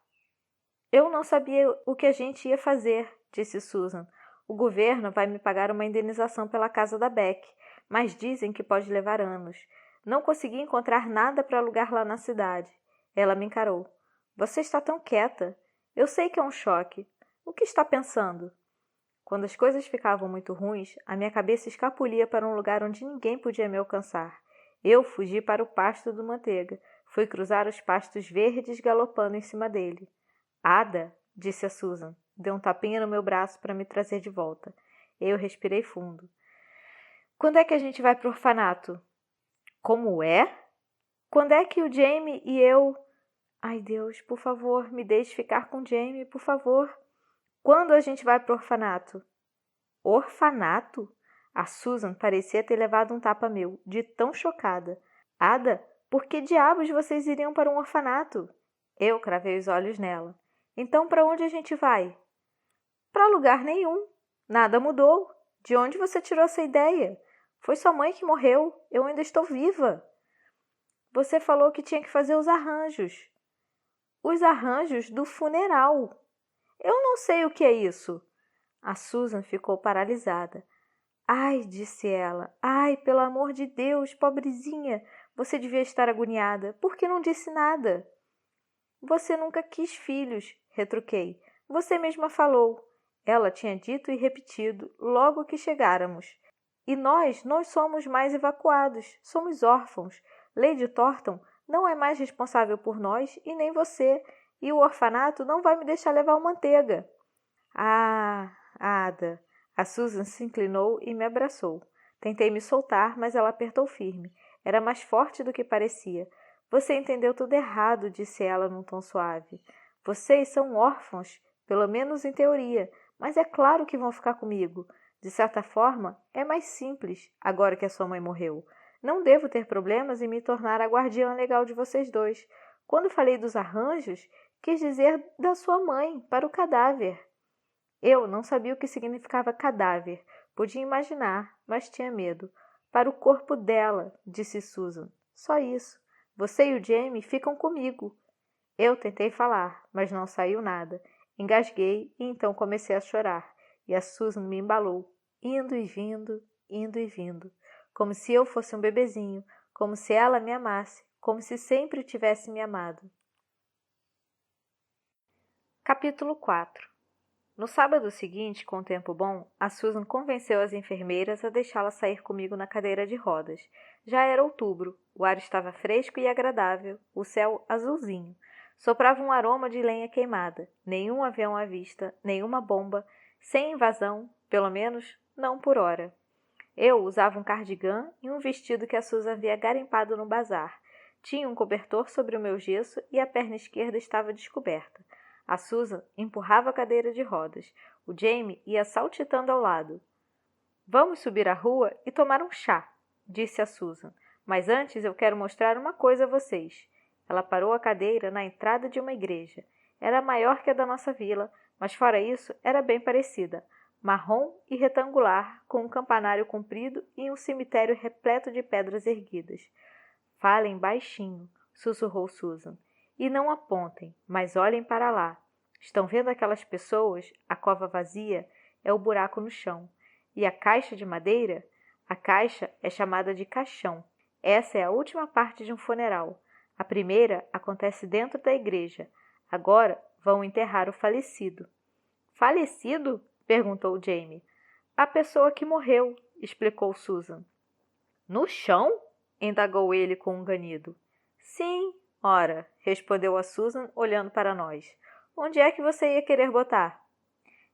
[SPEAKER 1] Eu não sabia o que a gente ia fazer, disse Susan. O governo vai me pagar uma indenização pela casa da Beck, mas dizem que pode levar anos. Não consegui encontrar nada para alugar lá na cidade. Ela me encarou. Você está tão quieta. Eu sei que é um choque. O que está pensando? Quando as coisas ficavam muito ruins, a minha cabeça escapulia para um lugar onde ninguém podia me alcançar. Eu fugi para o pasto do Manteiga. Fui cruzar os pastos verdes galopando em cima dele. Ada, disse a Susan. Deu um tapinha no meu braço para me trazer de volta. Eu respirei fundo. Quando é que a gente vai para o orfanato? Como é? Quando é que o Jamie e eu... Ai, Deus, por favor, me deixe ficar com o Jamie, por favor. Quando a gente vai pro orfanato? Orfanato? A Susan parecia ter levado um tapa meu, de tão chocada. Ada, por que diabos vocês iriam para um orfanato? Eu cravei os olhos nela. Então, para onde a gente vai? Para lugar nenhum. Nada mudou. De onde você tirou essa ideia? Foi sua mãe que morreu. Eu ainda estou viva. Você falou que tinha que fazer os arranjos. Os arranjos do funeral. Eu não sei o que é isso. A Susan ficou paralisada. Ai, disse ela. Ai, pelo amor de Deus, pobrezinha. Você devia estar agoniada. Por que não disse nada? Você nunca quis filhos, retruquei. Você mesma falou. Ela tinha dito e repetido logo que chegáramos. E nós não somos mais evacuados. Somos órfãos. Lady Thornton não é mais responsável por nós e nem você. E o orfanato não vai me deixar levar o manteiga. Ah, Ada. A Susan se inclinou e me abraçou. Tentei me soltar, mas ela apertou firme. Era mais forte do que parecia. Você entendeu tudo errado, disse ela num tom suave. Vocês são órfãos, pelo menos em teoria, mas é claro que vão ficar comigo. De certa forma, é mais simples, agora que a sua mãe morreu. Não devo ter problemas em me tornar a guardiã legal de vocês dois. Quando falei dos arranjos, quis dizer da sua mãe, para o cadáver. Eu não sabia o que significava cadáver. Podia imaginar, mas tinha medo. Para o corpo dela, disse Susan. Só isso. Você e o Jamie ficam comigo. Eu tentei falar, mas não saiu nada. Engasguei e então comecei a chorar. E a Susan me embalou, indo e vindo, como se eu fosse um bebezinho, como se ela me amasse, como se sempre tivesse me amado. Capítulo 4. No sábado seguinte, com o tempo bom, a Susan convenceu as enfermeiras a deixá-la sair comigo na cadeira de rodas. Já era outubro, o ar estava fresco e agradável, o céu azulzinho. Soprava um aroma de lenha queimada, nenhum avião à vista, nenhuma bomba, sem invasão, pelo menos não por hora. Eu usava um cardigã e um vestido que a Susan havia garimpado no bazar. Tinha um cobertor sobre o meu gesso e a perna esquerda estava descoberta. A Susan empurrava a cadeira de rodas. O Jamie ia saltitando ao lado. Vamos subir a rua e tomar um chá, disse a Susan. Mas antes eu quero mostrar uma coisa a vocês. Ela parou a cadeira na entrada de uma igreja. Era maior que a da nossa vila, mas fora isso era bem parecida. Marrom e retangular, com um campanário comprido e um cemitério repleto de pedras erguidas. Falem baixinho, sussurrou Susan. E não apontem, mas olhem para lá. Estão vendo aquelas pessoas? A cova vazia é o buraco no chão. E a caixa de madeira? A caixa é chamada de caixão. Essa é a última parte de um funeral. A primeira acontece dentro da igreja. Agora vão enterrar o falecido. Falecido? Perguntou Jamie. A pessoa que morreu, explicou Susan. No chão? Indagou ele com um ganido. Sim, ora, respondeu a Susan, olhando para nós. Onde é que você ia querer botar?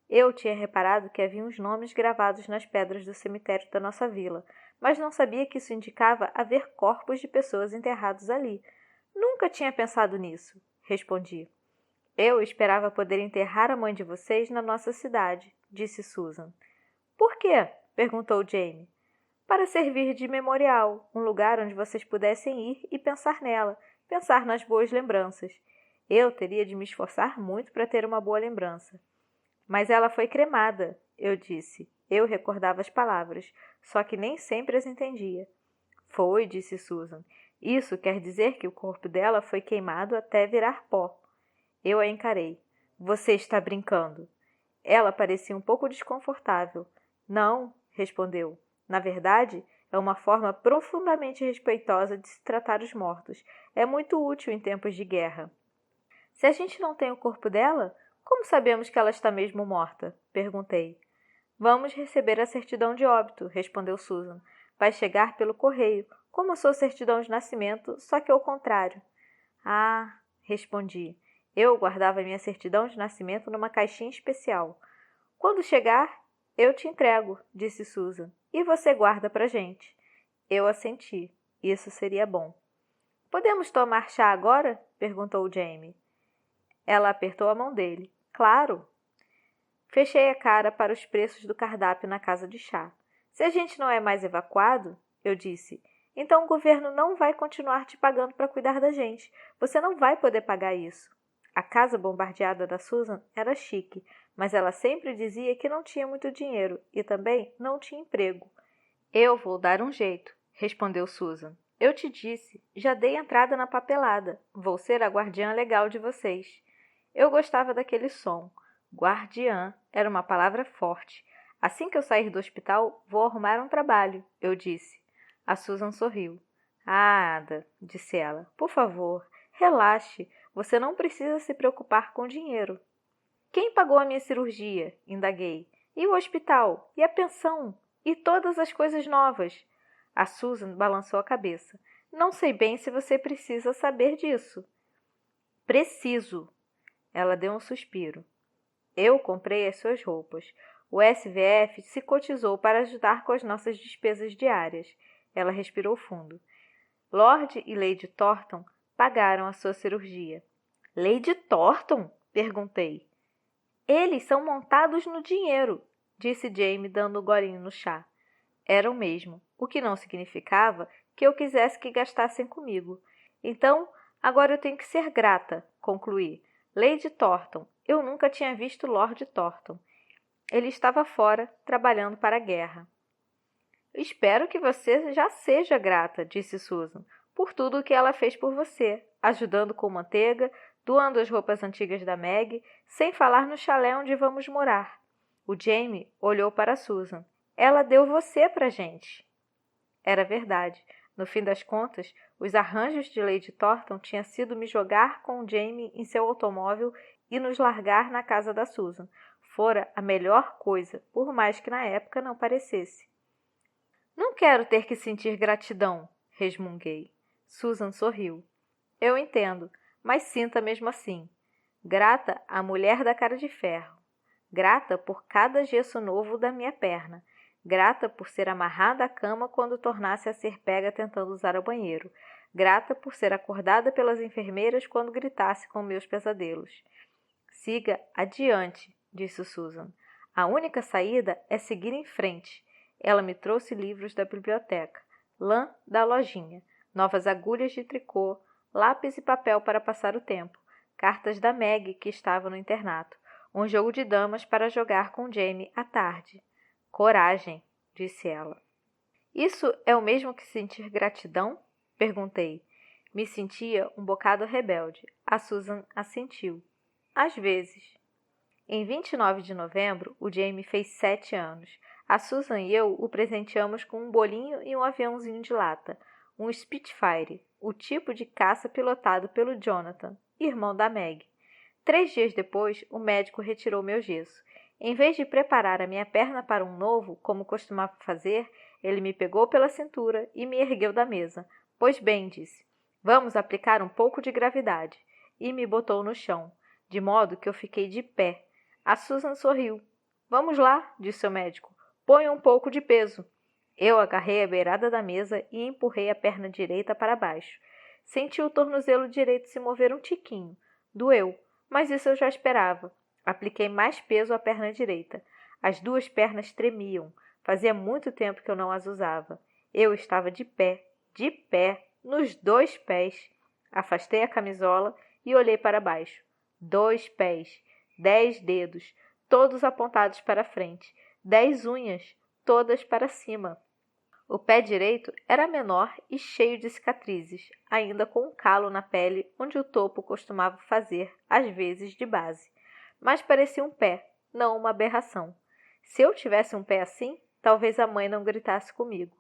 [SPEAKER 1] Eu tinha reparado que havia uns nomes gravados nas pedras do cemitério da nossa vila, mas não sabia que isso indicava haver corpos de pessoas enterrados ali. Nunca tinha pensado nisso, respondi. Eu esperava poder enterrar a mãe de vocês na nossa cidade, disse Susan. Por quê? Perguntou Jamie. Para servir de memorial, um lugar onde vocês pudessem ir e pensar nela, pensar nas boas lembranças. Eu teria de me esforçar muito para ter uma boa lembrança. Mas ela foi cremada, eu disse. Eu recordava as palavras, só que nem sempre as entendia. Foi, disse Susan. Isso quer dizer que o corpo dela foi queimado até virar pó. Eu a encarei. Você está brincando. Ela parecia um pouco desconfortável. Não, respondeu. Na verdade, é uma forma profundamente respeitosa de se tratar os mortos. É muito útil em tempos de guerra. Se a gente não tem o corpo dela, como sabemos que ela está mesmo morta? Perguntei. Vamos receber a certidão de óbito, respondeu Susan. Vai chegar pelo correio, como a sua certidão de nascimento, só que ao contrário. Ah, respondi. Eu guardava minha certidão de nascimento numa caixinha especial. Quando chegar, eu te entrego, disse Susan, e você guarda pra gente. Eu assenti. Isso seria bom. Podemos tomar chá agora? Perguntou Jamie. Ela apertou a mão dele. Claro. Fechei a cara para os preços do cardápio na casa de chá. Se a gente não é mais evacuado, eu disse, então o governo não vai continuar te pagando para cuidar da gente. Você não vai poder pagar isso. A casa bombardeada da Susan era chique, mas ela sempre dizia que não tinha muito dinheiro e também não tinha emprego. Eu vou dar um jeito, respondeu Susan. Eu te disse, já dei entrada na papelada. Vou ser a guardiã legal de vocês. Eu gostava daquele som. Guardiã era uma palavra forte. Assim que eu sair do hospital, vou arrumar um trabalho, eu disse. A Susan sorriu. Ah, Ada, disse ela, por favor, relaxe. Você não precisa se preocupar com dinheiro. Quem pagou a minha cirurgia? Indaguei. E o hospital? E a pensão? E todas as coisas novas? A Susan balançou a cabeça. Não sei bem se você precisa saber disso. Preciso. Ela deu um suspiro. Eu comprei as suas roupas. O SVF se cotizou para ajudar com as nossas despesas diárias. Ela respirou fundo. Lord e Lady Thornton pagaram a sua cirurgia. Lady Thornton? Perguntei. Eles são montados no dinheiro, disse Jamie dando um golinho no chá. Eram mesmo, o que não significava que eu quisesse que gastassem comigo. Então, agora eu tenho que ser grata, concluí. Lady Thornton, eu nunca tinha visto Lord Thornton. Ele estava fora, trabalhando para a guerra. Espero que você já seja grata, disse Susan, por tudo o que ela fez por você, ajudando com manteiga, doando as roupas antigas da Meg, sem falar no chalé onde vamos morar. O Jamie olhou para Susan. Ela deu você pra gente. Era verdade. No fim das contas, os arranjos de Lady Thornton tinham sido me jogar com o Jamie em seu automóvel e nos largar na casa da Susan. Fora a melhor coisa, por mais que na época não parecesse. Não quero ter que sentir gratidão, resmunguei. Susan sorriu. Eu entendo, mas sinta mesmo assim. Grata à mulher da cara de ferro. Grata por cada gesso novo da minha perna. Grata por ser amarrada à cama quando tornasse a ser pega tentando usar o banheiro. Grata por ser acordada pelas enfermeiras quando gritasse com meus pesadelos. Siga adiante, disse Susan. A única saída é seguir em frente. Ela me trouxe livros da biblioteca, lã da lojinha, novas agulhas de tricô, lápis e papel para passar o tempo, cartas da Meg que estava no internato, um jogo de damas para jogar com Jamie à tarde. Coragem, disse ela. Isso é o mesmo que sentir gratidão? Perguntei. Me sentia um bocado rebelde. A Susan assentiu. Às vezes. Em 29 de novembro, o Jamie fez 7 anos. A Susan e eu o presenteamos com um bolinho e um aviãozinho de lata, um Spitfire, o tipo de caça pilotado pelo Jonathan, irmão da Meg. 3 dias depois, o médico retirou meu gesso. Em vez de preparar a minha perna para um novo, como costumava fazer, ele me pegou pela cintura e me ergueu da mesa. Pois bem, disse, vamos aplicar um pouco de gravidade. E me botou no chão, de modo que eu fiquei de pé. A Susan sorriu. Vamos lá, disse o médico. Põe um pouco de peso. Eu agarrei a beirada da mesa e empurrei a perna direita para baixo. Senti o tornozelo direito se mover um tiquinho. Doeu, mas isso eu já esperava. Apliquei mais peso à perna direita. As duas pernas tremiam. Fazia muito tempo que eu não as usava. Eu estava de pé, nos 2 pés. Afastei a camisola e olhei para baixo. 2 pés, 10 dedos, todos apontados para frente. 10 unhas, todas para cima. O pé direito era menor e cheio de cicatrizes, ainda com um calo na pele onde o topo costumava fazer, às vezes, de base. Mas parecia um pé, não uma aberração. Se eu tivesse um pé assim, talvez a mãe não gritasse comigo.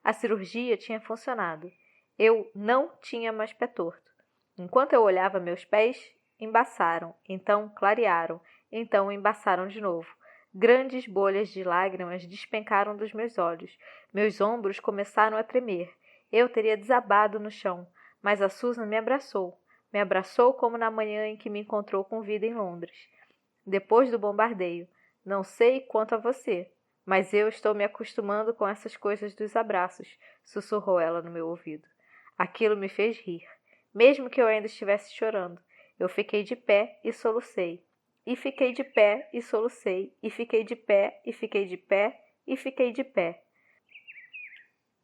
[SPEAKER 1] A cirurgia tinha funcionado. Eu não tinha mais pé torto. Enquanto eu olhava meus pés, embaçaram, então clarearam, então embaçaram de novo. Grandes bolhas de lágrimas despencaram dos meus olhos. Meus ombros começaram a tremer. Eu teria desabado no chão, mas a Susan me abraçou. Me abraçou como na manhã em que me encontrou com vida em Londres. Depois do bombardeio. Não sei quanto a você, mas eu estou me acostumando com essas coisas dos abraços, sussurrou ela no meu ouvido. Aquilo me fez rir. mesmo que eu ainda estivesse chorando. Eu fiquei de pé e solucei. E fiquei de pé e solucei. E fiquei de pé e fiquei de pé e fiquei de pé.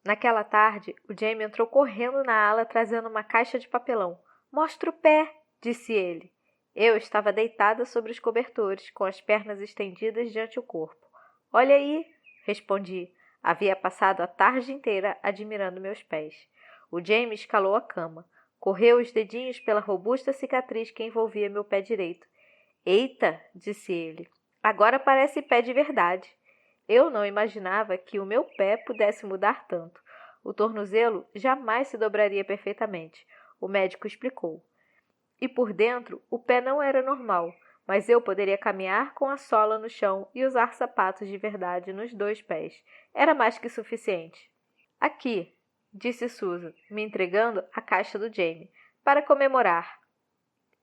[SPEAKER 1] Naquela tarde, o Jamie entrou correndo na ala trazendo uma caixa de papelão. Mostra o pé, disse ele. Eu estava deitada sobre os cobertores, com as pernas estendidas diante do corpo. Olha aí, respondi. Havia passado a tarde inteira admirando meus pés. O Jamie escalou a cama. Correu os dedinhos pela robusta cicatriz que envolvia meu pé direito. Eita, disse ele. Agora parece pé de verdade. Eu não imaginava que o meu pé pudesse mudar tanto. O tornozelo jamais se dobraria perfeitamente, o médico explicou. E por dentro, o pé não era normal, mas eu poderia caminhar com a sola no chão e usar sapatos de verdade nos 2 pés. Era mais que suficiente. Aqui, disse Susan, me entregando a caixa do Jamie, para comemorar.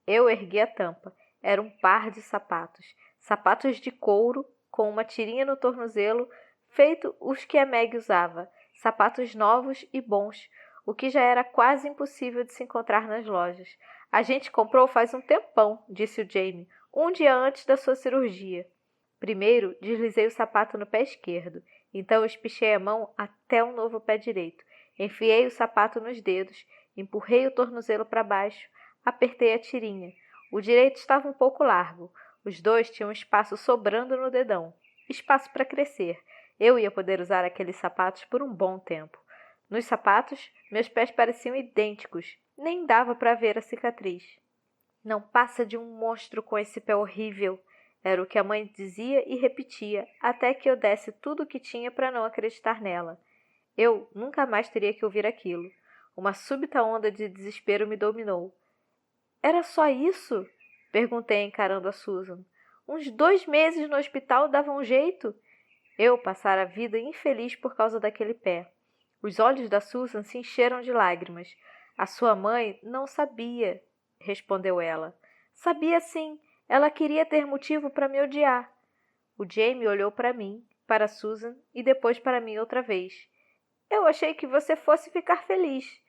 [SPEAKER 1] Eu ergui a tampa. Era um par de sapatos. Sapatos de couro, com uma tirinha no tornozelo, feito os que a Meg usava. Sapatos novos e bons, o que já era quase impossível de se encontrar nas lojas. A gente comprou faz um tempão, disse o Jamie, um dia antes da sua cirurgia. Primeiro, deslizei o sapato no pé esquerdo. Então, espichei a mão até o novo pé direito. Enfiei o sapato nos dedos, empurrei o tornozelo para baixo, apertei a tirinha. O direito estava um pouco largo. Os 2 tinham espaço sobrando no dedão. Espaço para crescer. Eu ia poder usar aqueles sapatos por um bom tempo. Nos sapatos, meus pés pareciam idênticos. Nem dava para ver a cicatriz. Não passa de um monstro com esse pé horrível. Era o que a mãe dizia e repetia, até que eu desse tudo o que tinha para não acreditar nela. Eu nunca mais teria que ouvir aquilo. Uma súbita onda de desespero me dominou. Era só isso? Perguntei encarando a Susan. Uns 2 meses no hospital davam um jeito? Eu passara a vida infeliz por causa daquele pé. Os olhos da Susan se encheram de lágrimas. A sua mãe não sabia, respondeu ela. Sabia sim. Ela queria ter motivo para me odiar. O Jamie olhou para mim, para Susan e depois para mim outra vez. Eu achei que você fosse ficar feliz.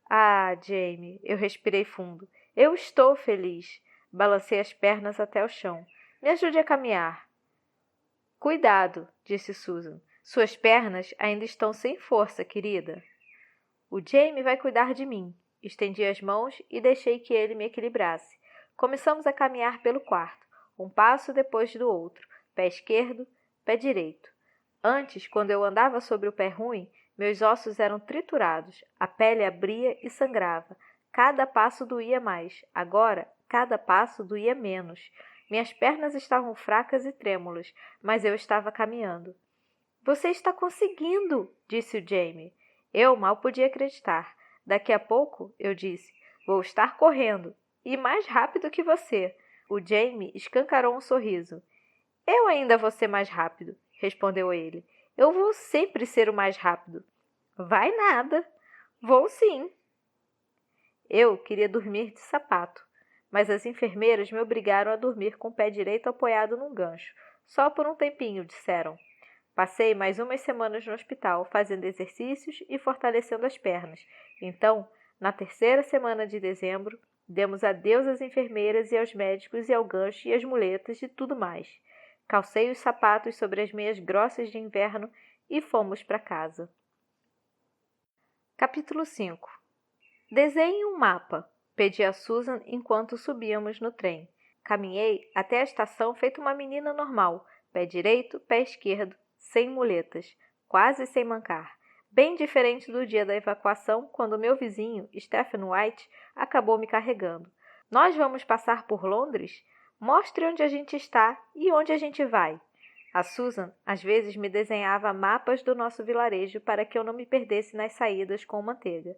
[SPEAKER 1] Ah, Jamie, eu respirei fundo. Eu estou feliz. Balancei as pernas até o chão. Me ajude a caminhar. Cuidado, disse Susan. Suas pernas ainda estão sem força, querida. O Jamie vai cuidar de mim. Estendi as mãos e deixei que ele me equilibrasse. Começamos a caminhar pelo quarto, um passo depois do outro, pé esquerdo, pé direito. Antes, quando eu andava sobre o pé ruim, meus ossos eram triturados, a pele abria e sangrava. Cada passo doía mais. Agora, cada passo doía menos. Minhas pernas estavam fracas e trêmulas, mas eu estava caminhando. Você está conseguindo, disse o Jamie. Eu mal podia acreditar. Daqui a pouco, eu disse, vou estar correndo, e mais rápido que você. O Jamie escancarou um sorriso. Eu ainda vou ser mais rápido, respondeu ele. Eu vou sempre ser o mais rápido. Vai nada. Vou sim. Eu queria dormir de sapato, mas as enfermeiras me obrigaram a dormir com o pé direito apoiado num gancho. Só por um tempinho, disseram. Passei mais umas semanas no hospital, fazendo exercícios e fortalecendo as pernas. Então, na 3ª semana de dezembro, demos adeus às enfermeiras e aos médicos e ao gancho e às muletas e tudo mais. Calcei os sapatos sobre as meias grossas de inverno e fomos para casa. Capítulo 5. Desenhe um mapa, pedi a Susan enquanto subíamos no trem. Caminhei até a estação feito uma menina normal, pé direito, pé esquerdo, sem muletas, quase sem mancar. Bem diferente do dia da evacuação, quando meu vizinho, Stephen White, acabou me carregando. Nós vamos passar por Londres? Mostre onde a gente está e onde a gente vai. A Susan, às vezes, me desenhava mapas do nosso vilarejo para que eu não me perdesse nas saídas com manteiga.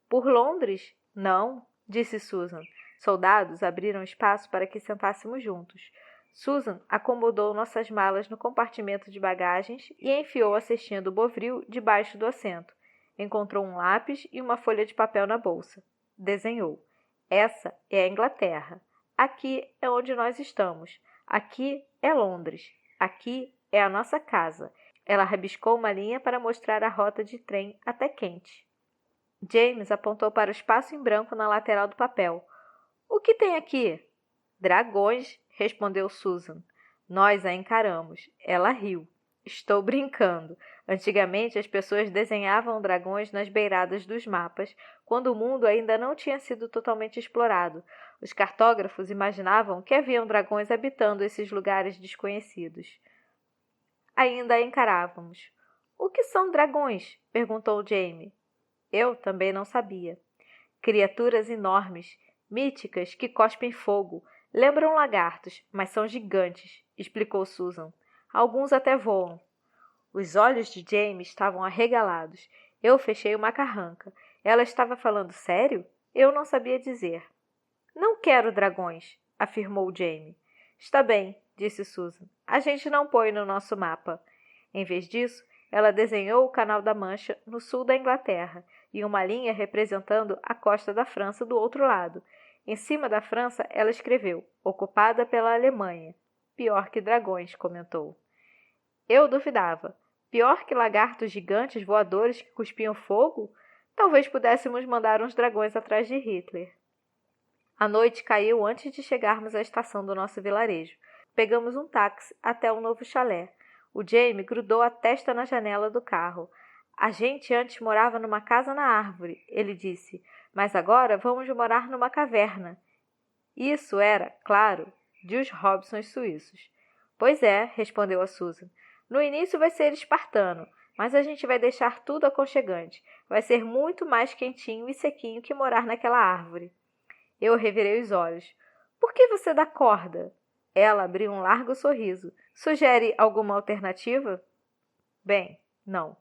[SPEAKER 1] Por Londres? Não, disse Susan. Soldados abriram espaço para que sentássemos juntos. Susan acomodou nossas malas no compartimento de bagagens e enfiou a cestinha do Bovril debaixo do assento. Encontrou um lápis e uma folha de papel na bolsa. Desenhou. Essa é a Inglaterra. Aqui é onde nós estamos. Aqui é Londres. Aqui é a nossa casa. Ela rabiscou uma linha para mostrar a rota de trem até Kent. James apontou para o espaço em branco na lateral do papel. O que tem aqui? Dragões, respondeu Susan. Nós a encaramos. Ela riu. Estou brincando. Antigamente as pessoas desenhavam dragões nas beiradas dos mapas, quando o mundo ainda não tinha sido totalmente explorado. Os cartógrafos imaginavam que haviam dragões habitando esses lugares desconhecidos. Ainda a encarávamos. O que são dragões? Perguntou Jamie. Eu também não sabia. Criaturas enormes, míticas, que cospem fogo. Lembram lagartos, mas são gigantes, explicou Susan. Alguns até voam. Os olhos de Jamie estavam arregalados. Eu fechei uma carranca. Ela estava falando sério? Eu não sabia dizer. Não quero dragões, afirmou Jamie. Está bem, disse Susan. A gente não põe no nosso mapa. Em vez disso, ela desenhou o Canal da Mancha no sul da Inglaterra e uma linha representando a costa da França do outro lado. Em cima da França, ela escreveu, ocupada pela Alemanha. Pior que dragões, comentou. Eu duvidava. Pior que lagartos gigantes voadores que cuspiam fogo? Talvez pudéssemos mandar uns dragões atrás de Hitler. A noite caiu antes de chegarmos à estação do nosso vilarejo. Pegamos um táxi até um novo chalé. O Jamie grudou a testa na janela do carro. A gente antes morava numa casa na árvore, ele disse, mas agora vamos morar numa caverna. Isso era, claro, de os Robsons suíços. Pois é, respondeu a Susan. No início vai ser espartano, mas a gente vai deixar tudo aconchegante. Vai ser muito mais quentinho e sequinho que morar naquela árvore. Eu revirei os olhos. Por que você dá corda? Ela abriu um largo sorriso. Sugere alguma alternativa? Bem, não.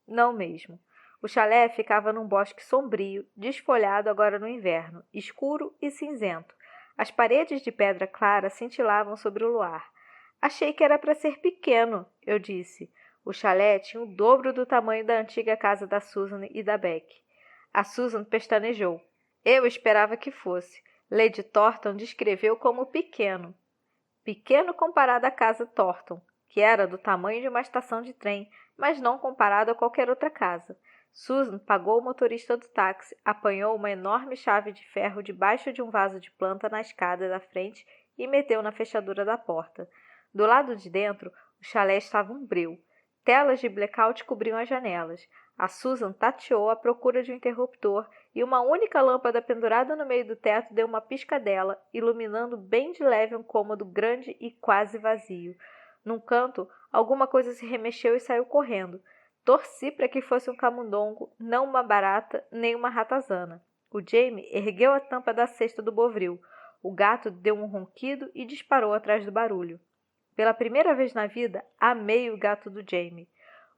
[SPEAKER 1] Não mesmo. O chalé ficava num bosque sombrio, desfolhado agora no inverno, escuro e cinzento. As paredes de pedra clara cintilavam sobre o luar. Achei que era para ser pequeno, eu disse. O chalé tinha o dobro do tamanho da antiga casa da Susan e da Beck. A Susan pestanejou. Eu esperava que fosse. Lady Thornton descreveu como pequeno. Pequeno comparado à casa Thornton, que era do tamanho de uma estação de trem, mas não comparado a qualquer outra casa. Susan pagou o motorista do táxi, apanhou uma enorme chave de ferro debaixo de um vaso de planta na escada da frente e meteu na fechadura da porta. Do lado de dentro, o chalé estava um breu. Telas de blackout cobriam as janelas. A Susan tateou à procura de um interruptor e uma única lâmpada pendurada no meio do teto deu uma piscadela, iluminando bem de leve um cômodo grande e quase vazio. Num canto, alguma coisa se remexeu e saiu correndo. Torci para que fosse um camundongo, não uma barata nem uma ratazana. O Jamie ergueu a tampa da cesta do bovril. O gato deu um ronquido e disparou atrás do barulho. Pela primeira vez na vida, amei o gato do Jamie.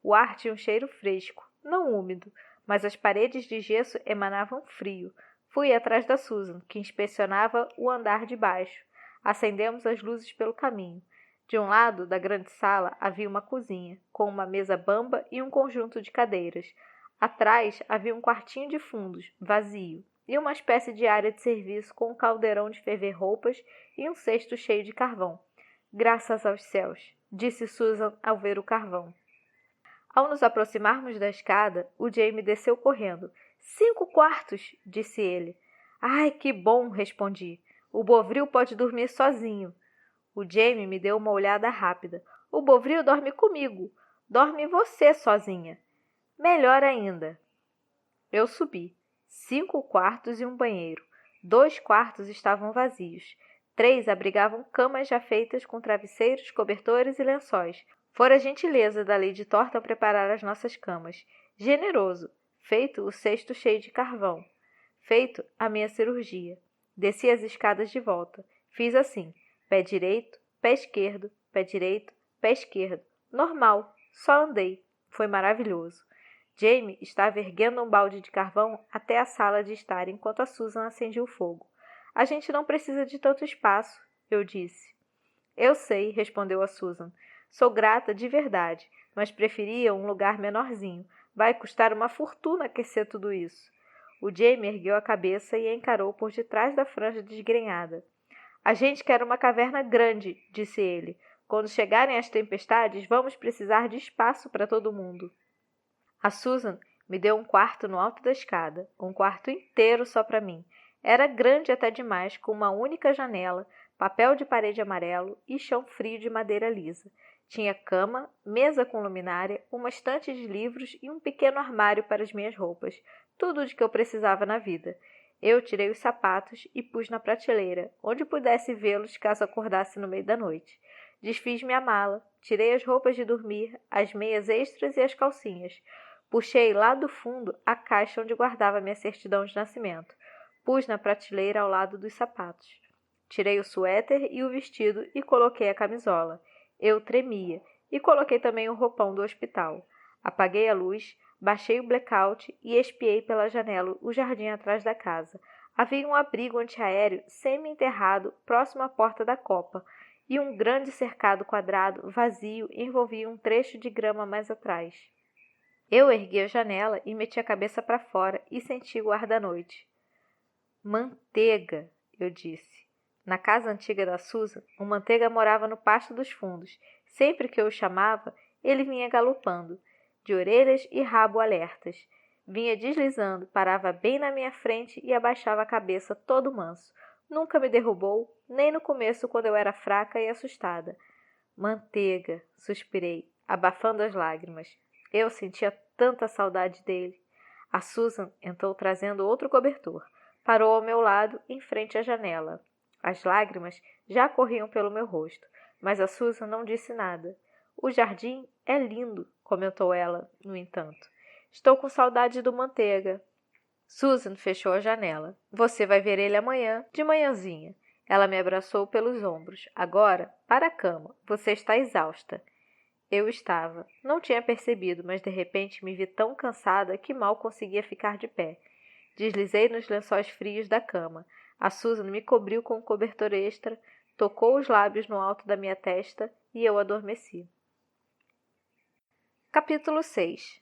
[SPEAKER 1] O ar tinha um cheiro fresco, não úmido, mas as paredes de gesso emanavam frio. Fui atrás da Susan, que inspecionava o andar de baixo. Acendemos as luzes pelo caminho. De um lado da grande sala havia uma cozinha, com uma mesa bamba e um conjunto de cadeiras. Atrás havia um quartinho de fundos, vazio, e uma espécie de área de serviço com um caldeirão de ferver roupas e um cesto cheio de carvão. Graças aos céus, disse Susan ao ver o carvão. Ao nos aproximarmos da escada, o Jamie desceu correndo. 5 quartos, disse ele. Ai, que bom, respondi. O Bovril pode dormir sozinho. O Jamie me deu uma olhada rápida. O Bovril dorme comigo. Dorme você sozinha. Melhor ainda. Eu subi. 5 quartos e um banheiro. 2 quartos estavam vazios. 3 abrigavam camas já feitas com travesseiros, cobertores e lençóis. Fora a gentileza da Lady Thornton preparar as nossas camas. Generoso. Feito o cesto cheio de carvão. Feito a minha cirurgia. Desci as escadas de volta. Fiz assim. Pé direito, pé esquerdo, pé direito, pé esquerdo. Normal. Só andei. Foi maravilhoso. Jamie estava erguendo um balde de carvão até a sala de estar enquanto a Susan acendia o fogo. A gente não precisa de tanto espaço, eu disse. Eu sei, respondeu a Susan. Sou grata de verdade, mas preferia um lugar menorzinho. Vai custar uma fortuna aquecer tudo isso. O Jamie ergueu a cabeça e a encarou por detrás da franja desgrenhada. A gente quer uma caverna grande, disse ele. Quando chegarem as tempestades, vamos precisar de espaço para todo mundo. A Susan Me deu um quarto no alto da escada, um quarto inteiro só para mim. Era grande até demais, com uma única janela, papel de parede amarelo e chão frio de madeira lisa. Tinha cama, mesa com luminária, uma estante de livros e um pequeno armário para as minhas roupas. Tudo de que eu precisava na vida. Eu tirei os sapatos e pus na prateleira, onde pudesse vê-los caso acordasse no meio da noite. Desfiz minha mala, tirei as roupas de dormir, as meias extras e as calcinhas. Puxei lá do fundo a caixa onde guardava minha certidão de nascimento. Pus na prateleira ao lado dos sapatos. Tirei o suéter e o vestido e coloquei a camisola. Eu tremia e coloquei também o roupão do hospital. Apaguei a luz, baixei o blackout e espiei pela janela o jardim atrás da casa. Havia um abrigo antiaéreo semi-enterrado próximo à porta da copa e um grande cercado quadrado vazio envolvia um trecho de grama mais atrás. Eu ergui a janela e meti a cabeça para fora e senti o ar da noite. Manteiga, eu disse. Na casa antiga da Susan, o Manteiga morava no pasto dos fundos. Sempre que eu o chamava, ele vinha galopando, de orelhas e rabo alertas. Vinha deslizando, parava bem na minha frente e abaixava a cabeça todo manso. Nunca me derrubou, nem no começo quando eu era fraca e assustada. Manteiga, suspirei, abafando as lágrimas. Eu sentia tanta saudade dele. A Susan entrou trazendo outro cobertor. Parou ao meu lado, em frente à janela. As lágrimas já corriam pelo meu rosto, mas a Susan não disse nada. O jardim é lindo, comentou ela, no entanto. Estou com saudade do Manteiga. Susan fechou a janela. Você vai ver ele amanhã, de manhãzinha. Ela me abraçou pelos ombros. Agora, para a cama. Você está exausta. Eu estava. Não tinha percebido, mas de repente me vi tão cansada que mal conseguia ficar de pé. Deslizei nos lençóis frios da cama. A Susan me cobriu com um cobertor extra, tocou os lábios no alto da minha testa e eu adormeci. Capítulo 6.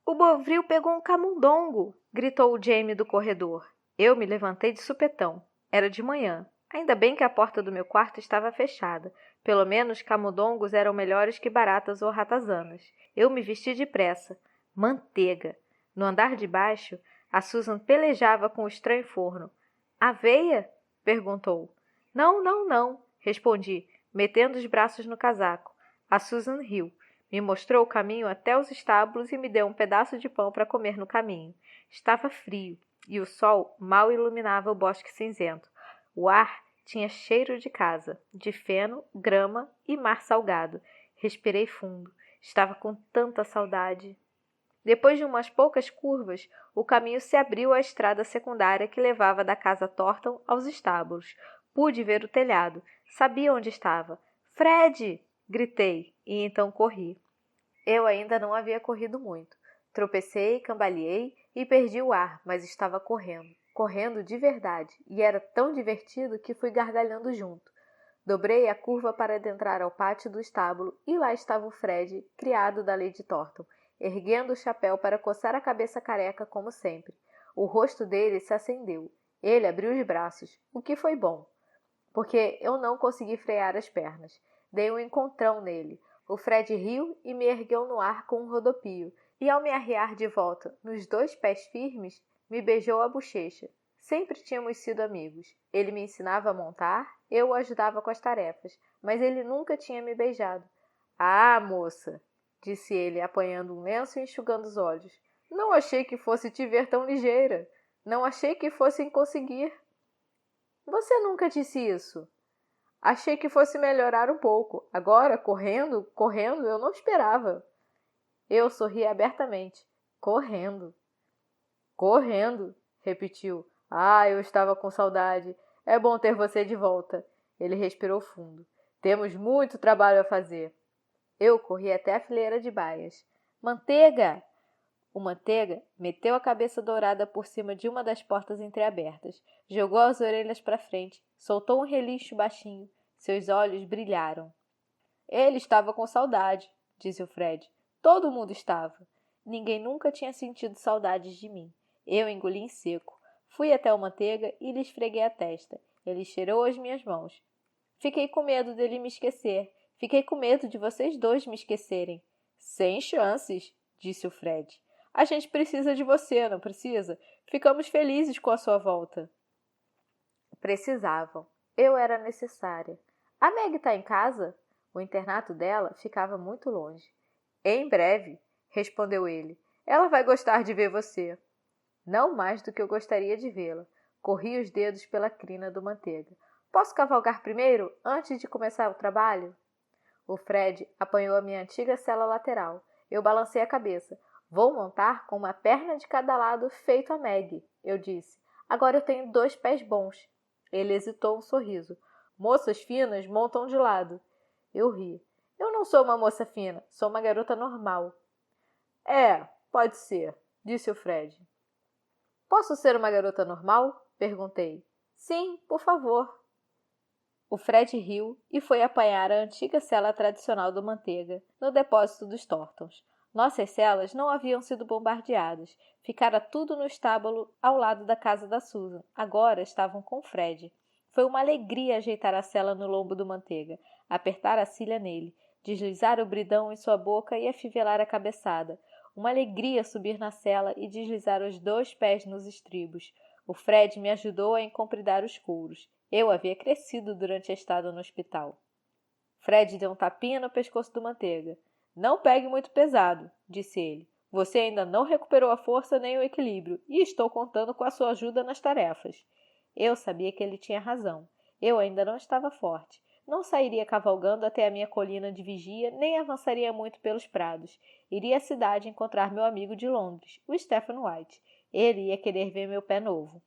[SPEAKER 1] O Bovril pegou um camundongo! Gritou o Jamie do corredor. Eu me levantei de supetão. Era de manhã. Ainda bem que a porta do meu quarto estava fechada. Pelo menos camundongos eram melhores que baratas ou ratazanas. Eu me vesti depressa. Manteiga! No andar de baixo, a Susan pelejava com o estranho forno. Aveia? Perguntou. Não, não, não, respondi, metendo os braços no casaco. A Susan riu. Me mostrou o caminho até os estábulos e me deu um pedaço de pão para comer no caminho. Estava frio e o sol mal iluminava o bosque cinzento. O ar tinha cheiro de casa, de feno, grama e mar salgado. Respirei fundo. Estava com tanta saudade. Depois de umas poucas curvas, o caminho se abriu à estrada secundária que levava da casa Thornton aos estábulos. Pude ver o telhado. Sabia onde estava. Fred! Gritei, e então corri. Eu ainda não havia corrido muito. Tropecei, cambaleei e perdi o ar, mas estava correndo. Correndo de verdade, e era tão divertido que fui gargalhando junto. Dobrei a curva para adentrar ao pátio do estábulo e lá estava o Fred, criado da Lady Thornton, erguendo o chapéu para coçar a cabeça careca como sempre. O rosto dele se acendeu. Ele abriu os braços, o que foi bom, porque eu não consegui frear as pernas. Dei um encontrão nele. O Fred riu e me ergueu no ar com um rodopio, e ao me arriar de volta, nos 2 pés firmes, me beijou a bochecha. Sempre tínhamos sido amigos. Ele me ensinava a montar, eu o ajudava com as tarefas, mas ele nunca tinha me beijado. Ah, moça, disse ele, apanhando um lenço e enxugando os olhos. Não achei que fosse te ver tão ligeira. Não achei que fossem conseguir. Você nunca disse isso. Achei que fosse melhorar um pouco. Agora, correndo, eu não esperava. Eu sorri abertamente. Correndo. Correndo, repetiu. Ah, eu estava com saudade. É bom ter você de volta. Ele respirou fundo. Temos muito trabalho a fazer. Eu corri até a fileira de baias. Manteiga! O Manteiga meteu a cabeça dourada por cima de uma das portas entreabertas, jogou as orelhas para frente, soltou um relincho baixinho. Seus olhos brilharam. Ele estava com saudade, disse o Fred. Todo mundo estava. Ninguém nunca tinha sentido saudades de mim. Eu engoli em seco. Fui até o Manteiga e lhe esfreguei a testa. Ele cheirou as minhas mãos. Fiquei com medo dele me esquecer. Fiquei com medo de vocês dois me esquecerem. Sem chances, disse o Fred. A gente precisa de você, não precisa? Ficamos felizes com a sua volta. Precisavam. Eu era necessária. A Meg está em casa? O internato dela ficava muito longe. Em breve, respondeu ele. Ela vai gostar de ver você. Não mais do que eu gostaria de vê-la. Corri os dedos pela crina do Manteiga. Posso cavalgar primeiro, antes de começar o trabalho? O Fred apanhou a minha antiga sela lateral. Eu balancei a cabeça. Vou montar com uma perna de cada lado feito a Meg, eu disse. Agora eu tenho 2 pés bons. Ele hesitou um sorriso. Moças finas montam de lado. Eu ri. Eu não sou uma moça fina, sou uma garota normal. Pode ser, disse o Fred. Posso ser uma garota normal? Perguntei. Sim, por favor. O Fred riu e foi apanhar a antiga cela tradicional do Manteiga, no depósito dos Thorntons. Nossas celas não haviam sido bombardeadas. Ficara tudo no estábulo ao lado da casa da Susan. Agora estavam com Fred. Foi uma alegria ajeitar a cela no lombo do Manteiga, apertar a cilha nele, deslizar o bridão em sua boca e afivelar a cabeçada. Uma alegria subir na cela e deslizar os 2 pés nos estribos. O Fred me ajudou a encompridar os couros. Eu havia crescido durante a estada no hospital. Fred deu um tapinha no pescoço do Manteiga. Não pegue muito pesado, disse ele. Você ainda não recuperou a força nem o equilíbrio e estou contando com a sua ajuda nas tarefas. Eu sabia que ele tinha razão. Eu ainda não estava forte. Não sairia cavalgando até a minha colina de vigia, nem avançaria muito pelos prados. Iria à cidade encontrar meu amigo de Londres, o Stephen White. Ele ia querer ver meu pé novo.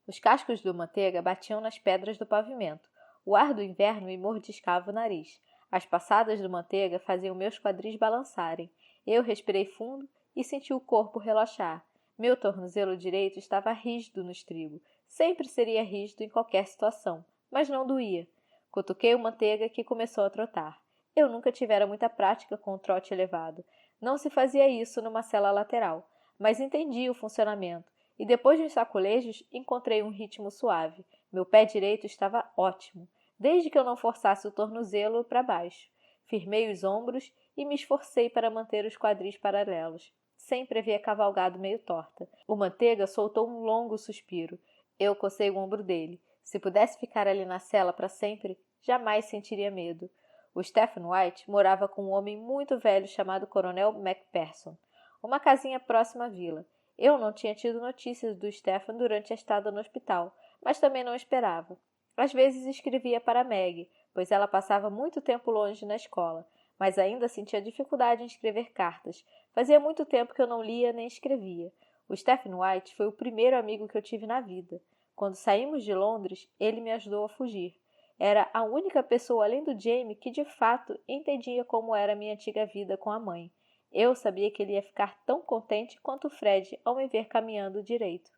[SPEAKER 1] Os cascos do Manteiga batiam nas pedras do pavimento. O ar do inverno me mordiscava o nariz. As passadas do Manteiga faziam meus quadris balançarem. Eu respirei fundo e senti o corpo relaxar. Meu tornozelo direito estava rígido no estribo. Sempre seria rígido em qualquer situação, mas não doía. Cutuquei o Manteiga, que começou a trotar. Eu nunca tivera muita prática com o trote elevado. Não se fazia isso numa cela lateral, mas entendi o funcionamento. E depois de uns sacolejos, encontrei um ritmo suave. Meu pé direito estava ótimo, desde que eu não forçasse o tornozelo para baixo. Firmei os ombros e me esforcei para manter os quadris paralelos. Sempre havia cavalgado meio torta. O Manteiga soltou um longo suspiro. Eu cocei o ombro dele. Se pudesse ficar ali na cela para sempre, jamais sentiria medo. O Stephen White morava com um homem muito velho chamado Coronel Macpherson, uma casinha próxima à vila. Eu não tinha tido notícias do Stephen durante a estada no hospital, mas também não esperava. Às vezes escrevia para Meg, pois ela passava muito tempo longe na escola, mas ainda sentia dificuldade em escrever cartas. Fazia muito tempo que eu não lia nem escrevia. O Stephen White foi o primeiro amigo que eu tive na vida. Quando saímos de Londres, ele me ajudou a fugir. Era a única pessoa além do Jamie que de fato entendia como era a minha antiga vida com a mãe. Eu sabia que ele ia ficar tão contente quanto Fred ao me ver caminhando direito.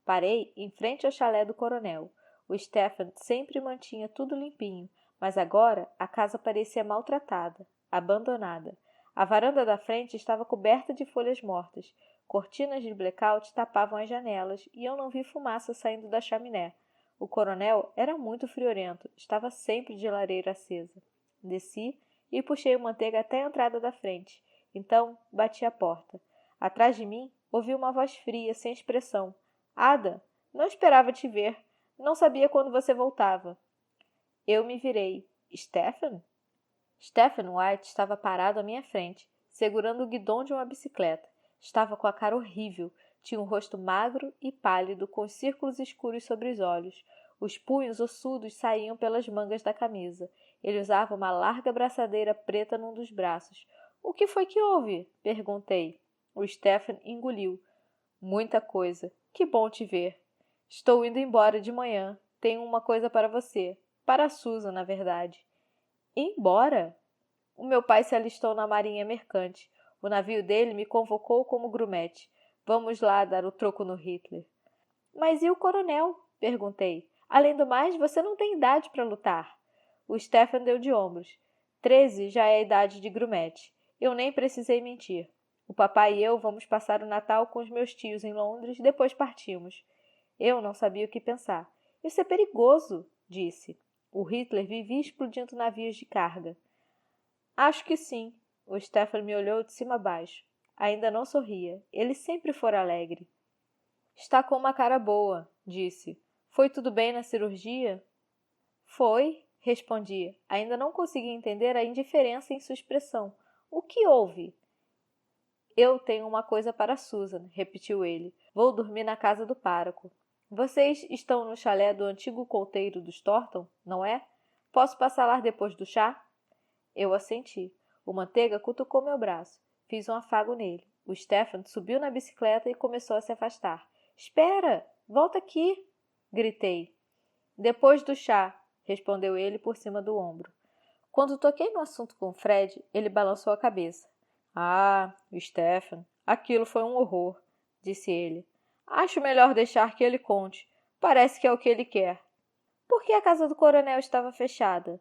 [SPEAKER 1] Parei em frente ao chalé do coronel. O Stephen sempre mantinha tudo limpinho, mas agora a casa parecia maltratada, abandonada. A varanda da frente estava coberta de folhas mortas. Cortinas de blackout tapavam as janelas e eu não vi fumaça saindo da chaminé. O coronel era muito friorento, estava sempre de lareira acesa. Desci e puxei o Manteiga até a entrada da frente. Então, bati a porta. Atrás de mim, ouvi uma voz fria, sem expressão. Ada, não esperava te ver. Não sabia quando você voltava. Eu me virei. Stephen? Stephen White estava parado à minha frente, segurando o guidão de uma bicicleta. Estava com a cara horrível. Tinha um rosto magro e pálido, com os círculos escuros sobre os olhos. Os punhos ossudos saíam pelas mangas da camisa. Ele usava uma larga braçadeira preta num dos braços. O que foi que houve? Perguntei. O Stephen engoliu. Muita coisa. Que bom te ver. Estou indo embora de manhã. Tenho uma coisa para você. Para a Susan, na verdade. Embora? O meu pai se alistou na marinha mercante. O navio dele me convocou como grumete. Vamos lá dar o troco no Hitler. Mas e o coronel? Perguntei. Além do mais, você não tem idade para lutar. O Stephen deu de ombros. 13 já é a idade de grumete. Eu nem precisei mentir. O papai e eu vamos passar o Natal com os meus tios em Londres, depois partimos. Eu não sabia o que pensar. Isso é perigoso, disse. O Hitler vivia explodindo navios de carga. Acho que sim. O Stephen me olhou de cima a baixo. ainda não sorria. Ele sempre fora alegre. Está com uma cara boa, disse. Foi tudo bem na cirurgia? Foi, respondi. Ainda não conseguia entender a indiferença em sua expressão. O que houve? Eu tenho uma coisa para Susan, repetiu ele. Vou dormir na casa do pároco. Vocês estão no chalé do antigo couteiro dos Thornton, não é? Posso passar lá depois do chá? Eu assenti. O Manteiga cutucou meu braço. Fiz um afago nele. O Stephen subiu na bicicleta e começou a se afastar. Espera! Volta aqui! Gritei. Depois do chá, respondeu ele por cima do ombro. Quando toquei no assunto com Fred, ele balançou a cabeça. Ah, Stephen, aquilo foi um horror, disse ele. Acho melhor deixar que ele conte. Parece que é o que ele quer. Por que a casa do coronel estava fechada?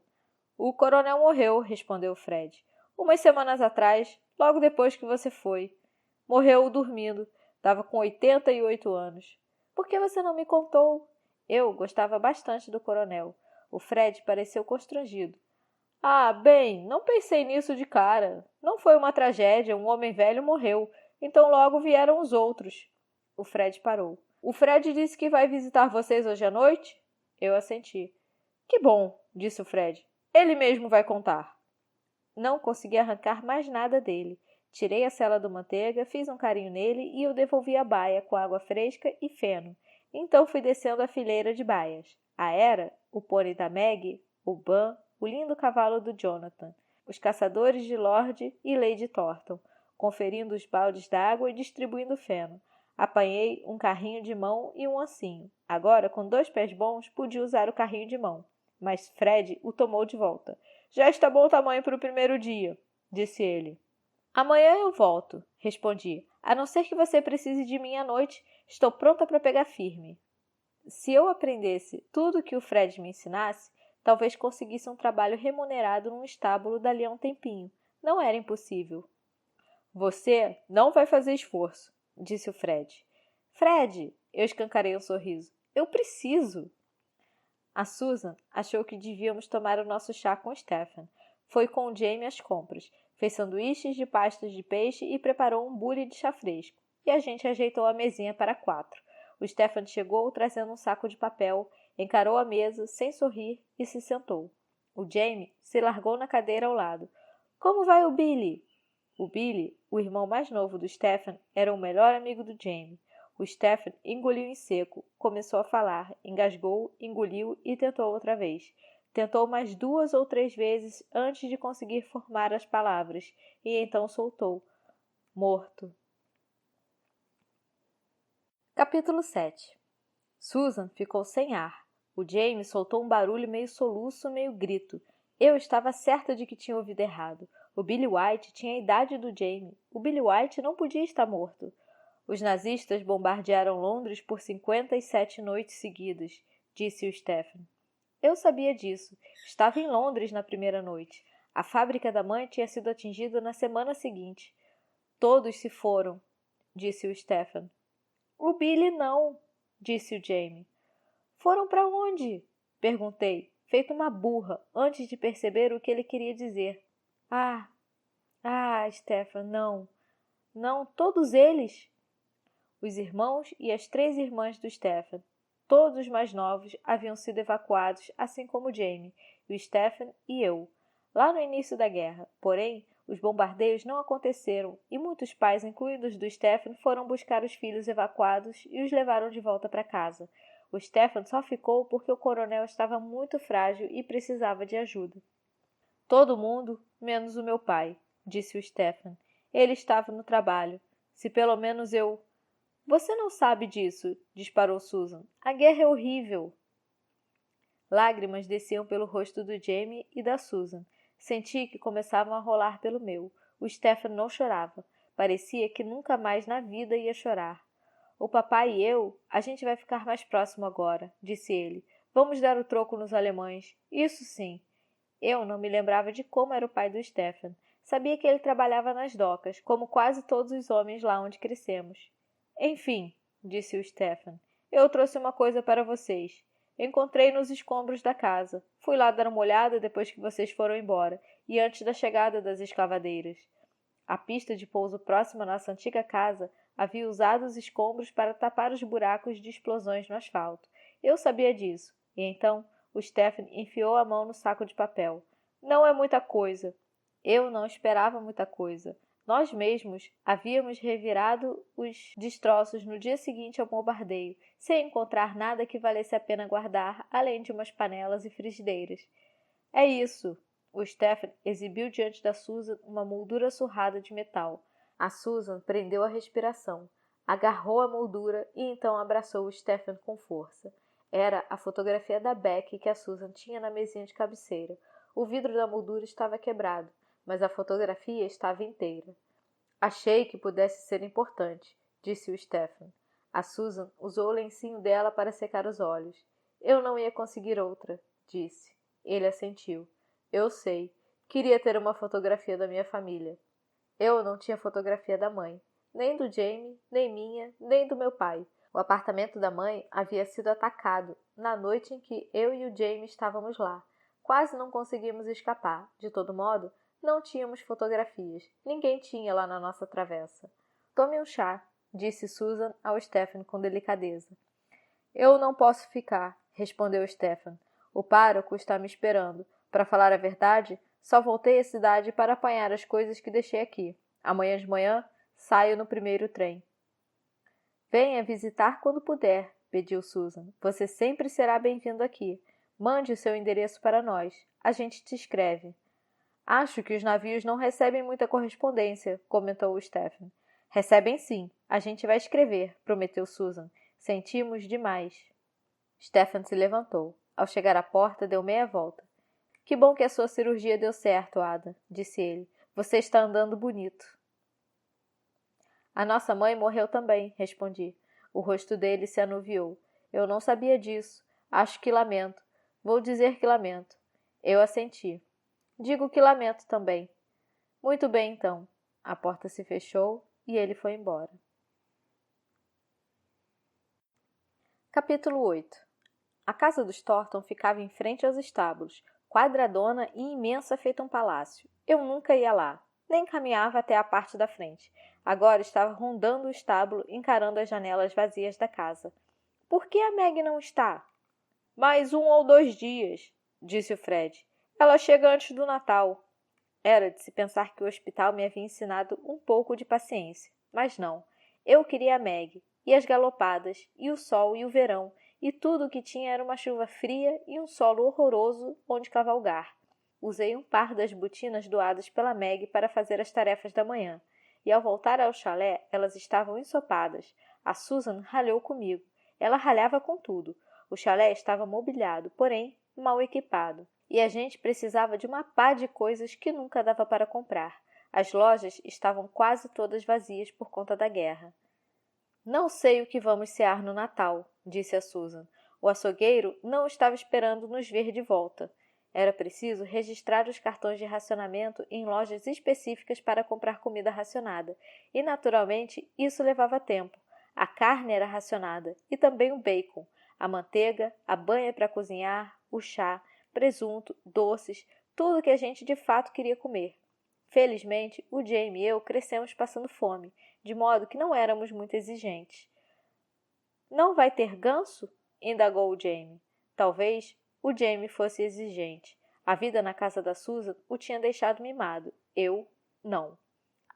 [SPEAKER 1] O coronel morreu, respondeu Fred. Umas semanas atrás, logo depois que você foi. Morreu dormindo. Estava com 88 anos. Por que você não me contou? Eu gostava bastante do coronel. O Fred pareceu constrangido. Ah, bem, não pensei nisso de cara. Não foi uma tragédia, um homem velho morreu. Então logo vieram os outros. O Fred parou. O Fred disse que vai visitar vocês hoje à noite? Eu assenti. Que bom, disse o Fred. Ele mesmo vai contar. Não consegui arrancar mais nada dele. Tirei a sela do Manteiga, fiz um carinho nele e o devolvi à baia com água fresca e feno. Então fui descendo a fileira de baias. A Era, o pônei da Meg, o Ban, o lindo cavalo do Jonathan, os caçadores de Lord e Lady Thornton, conferindo os baldes d'água e distribuindo feno. Apanhei um carrinho de mão e um ancinho. Agora, com 2 pés bons, podia usar o carrinho de mão. Mas Fred o tomou de volta. Já está bom tamanho para o primeiro dia, disse ele. Amanhã eu volto, respondi. A não ser que você precise de mim à noite, estou pronta para pegar firme. Se eu aprendesse tudo o que o Fred me ensinasse, talvez conseguisse um trabalho remunerado num estábulo dali a um tempinho. Não era impossível. Você não vai fazer esforço, disse o Fred. Fred, eu escancarei um sorriso. Eu preciso. A Susan achou que devíamos tomar o nosso chá com Stephen. Foi com o Jamie às compras. Fez sanduíches de pastas de peixe e preparou um bule de chá fresco. E a gente ajeitou a mesinha para 4. O Stephen chegou trazendo um saco de papel, encarou a mesa, sem sorrir, e se sentou. O Jamie se largou na cadeira ao lado. Como vai o Billy? O Billy, o irmão mais novo do Stephen, era o melhor amigo do Jamie. O Stephen engoliu em seco, começou a falar, engasgou, engoliu e tentou outra vez. Tentou mais 2 ou 3 vezes antes de conseguir formar as palavras, e então soltou. Morto. Capítulo 7. Susan ficou sem ar. O Jamie soltou um barulho meio soluço, meio grito. Eu estava certa de que tinha ouvido errado. O Billy White tinha a idade do Jamie. O Billy White não podia estar morto. Os nazistas bombardearam Londres por 57 noites seguidas, disse o Stephen. Eu sabia disso. Estava em Londres na primeira noite. A fábrica da mãe tinha sido atingida na semana seguinte. Todos se foram, disse o Stephen. O Billy não, disse o Jamie. Foram para onde? Perguntei, feito uma burra, antes de perceber o que ele queria dizer. Stephen, não. Não, todos eles? Os irmãos e as 3 irmãs do Stephen, todos os mais novos, haviam sido evacuados, assim como Jamie, o Stephen e eu, lá no início da guerra. Porém, os bombardeios não aconteceram e muitos pais, incluindo os do Stephen, foram buscar os filhos evacuados e os levaram de volta para casa. O Stephen só ficou porque o coronel estava muito frágil e precisava de ajuda. Todo mundo, menos o meu pai, disse o Stephen. Ele estava no trabalho. Se pelo menos eu... Você não sabe disso, disparou Susan. A guerra é horrível. Lágrimas desciam pelo rosto do Jamie e da Susan. Senti que começavam a rolar pelo meu. O Stephen não chorava. Parecia que nunca mais na vida ia chorar. O papai e eu, a gente vai ficar mais próximo agora, disse ele. Vamos dar o troco nos alemães. Isso sim. Eu não me lembrava de como era o pai do Stephen. Sabia que ele trabalhava nas docas, como quase todos os homens lá onde crescemos. Enfim, disse o Stephen, eu trouxe uma coisa para vocês. Encontrei nos escombros da casa. Fui lá dar uma olhada depois que vocês foram embora e antes da chegada das escavadeiras. A pista de pouso próxima à nossa antiga casa havia usado os escombros para tapar os buracos de explosões no asfalto. Eu sabia disso, e então o Stephen enfiou a mão no saco de papel. Não é muita coisa. Eu não esperava muita coisa. Nós mesmos havíamos revirado os destroços no dia seguinte ao bombardeio, sem encontrar nada que valesse a pena guardar, além de umas panelas e frigideiras. É isso. O Stephen exibiu diante da Susan uma moldura surrada de metal. A Susan prendeu a respiração, agarrou a moldura e então abraçou o Stephen com força. Era a fotografia da Becky que a Susan tinha na mesinha de cabeceira. O vidro da moldura estava quebrado, mas a fotografia estava inteira. Achei que pudesse ser importante, disse o Stephen. A Susan usou o lencinho dela para secar os olhos. Eu não ia conseguir outra, disse. Ele assentiu. Eu sei. Queria ter uma fotografia da minha família. Eu não tinha fotografia da mãe, nem do Jamie, nem minha, nem do meu pai. O apartamento da mãe havia sido atacado na noite em que eu e o Jamie estávamos lá. Quase não conseguimos escapar. De todo modo, não tínhamos fotografias. Ninguém tinha lá na nossa travessa. Tome um chá, disse Susan ao Stephen com delicadeza. Eu não posso ficar, respondeu Stephen. O pároco está me esperando. Para falar a verdade, só voltei à cidade para apanhar as coisas que deixei aqui. Amanhã de manhã, saio no primeiro trem. Venha visitar quando puder, pediu Susan. Você sempre será bem-vindo aqui. Mande o seu endereço para nós. A gente te escreve. Acho que os navios não recebem muita correspondência, comentou o Stephen. Recebem sim. A gente vai escrever, prometeu Susan. Sentimos demais. Stephen se levantou. Ao chegar à porta, deu meia volta. Que bom que a sua cirurgia deu certo, Ada, disse ele. Você está andando bonito. A nossa mãe morreu também, respondi. O rosto dele se anuviou. Eu não sabia disso. Acho que lamento. Vou dizer que lamento. Eu assenti. Digo que lamento também. Muito bem, então. A porta se fechou e ele foi embora. Capítulo 8. A casa dos Thornton ficava em frente aos estábulos, quadradona e imensa feita um palácio. Eu nunca ia lá, nem caminhava até a parte da frente. Agora estava rondando o estábulo, encarando as janelas vazias da casa. Por que a Meg não está? Mais 1 ou 2 dias, disse o Fred. Ela chega antes do Natal. Era de se pensar que o hospital me havia ensinado um pouco de paciência. Mas não. Eu queria a Meg, e as galopadas, e o sol e o verão, e tudo o que tinha era uma chuva fria e um solo horroroso onde cavalgar. Usei um par das botinas doadas pela Meg para fazer as tarefas da manhã, e ao voltar ao chalé elas estavam ensopadas. A Susan ralhou comigo. Ela ralhava com tudo. O chalé estava mobiliado, porém mal equipado, e a gente precisava de uma pá de coisas que nunca dava para comprar. As lojas estavam quase todas vazias por conta da guerra. Não sei o que vamos cear no Natal, disse a Susan. O açougueiro não estava esperando nos ver de volta. Era preciso registrar os cartões de racionamento em lojas específicas para comprar comida racionada, e naturalmente isso levava tempo. A carne era racionada, e também o bacon, a manteiga, a banha para cozinhar, o chá, presunto, doces, tudo que a gente de fato queria comer. Felizmente, o Jamie e eu crescemos passando fome, de modo que não éramos muito exigentes. Não vai ter ganso? Indagou o Jamie. Talvez o Jamie fosse exigente. A vida na casa da Susan o tinha deixado mimado. Eu, não.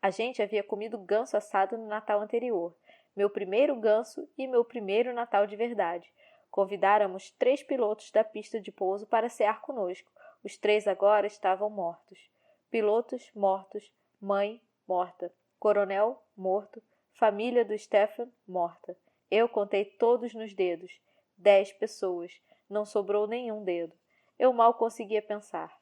[SPEAKER 1] A gente havia comido ganso assado no Natal anterior. Meu primeiro ganso e meu primeiro Natal de verdade. Convidáramos 3 pilotos da pista de pouso para cear conosco. Os 3 agora estavam mortos. Pilotos mortos, mãe morta, coronel morto, família do Stephen morta. Eu contei todos nos dedos. 10 pessoas. Não sobrou nenhum dedo. Eu mal conseguia pensar.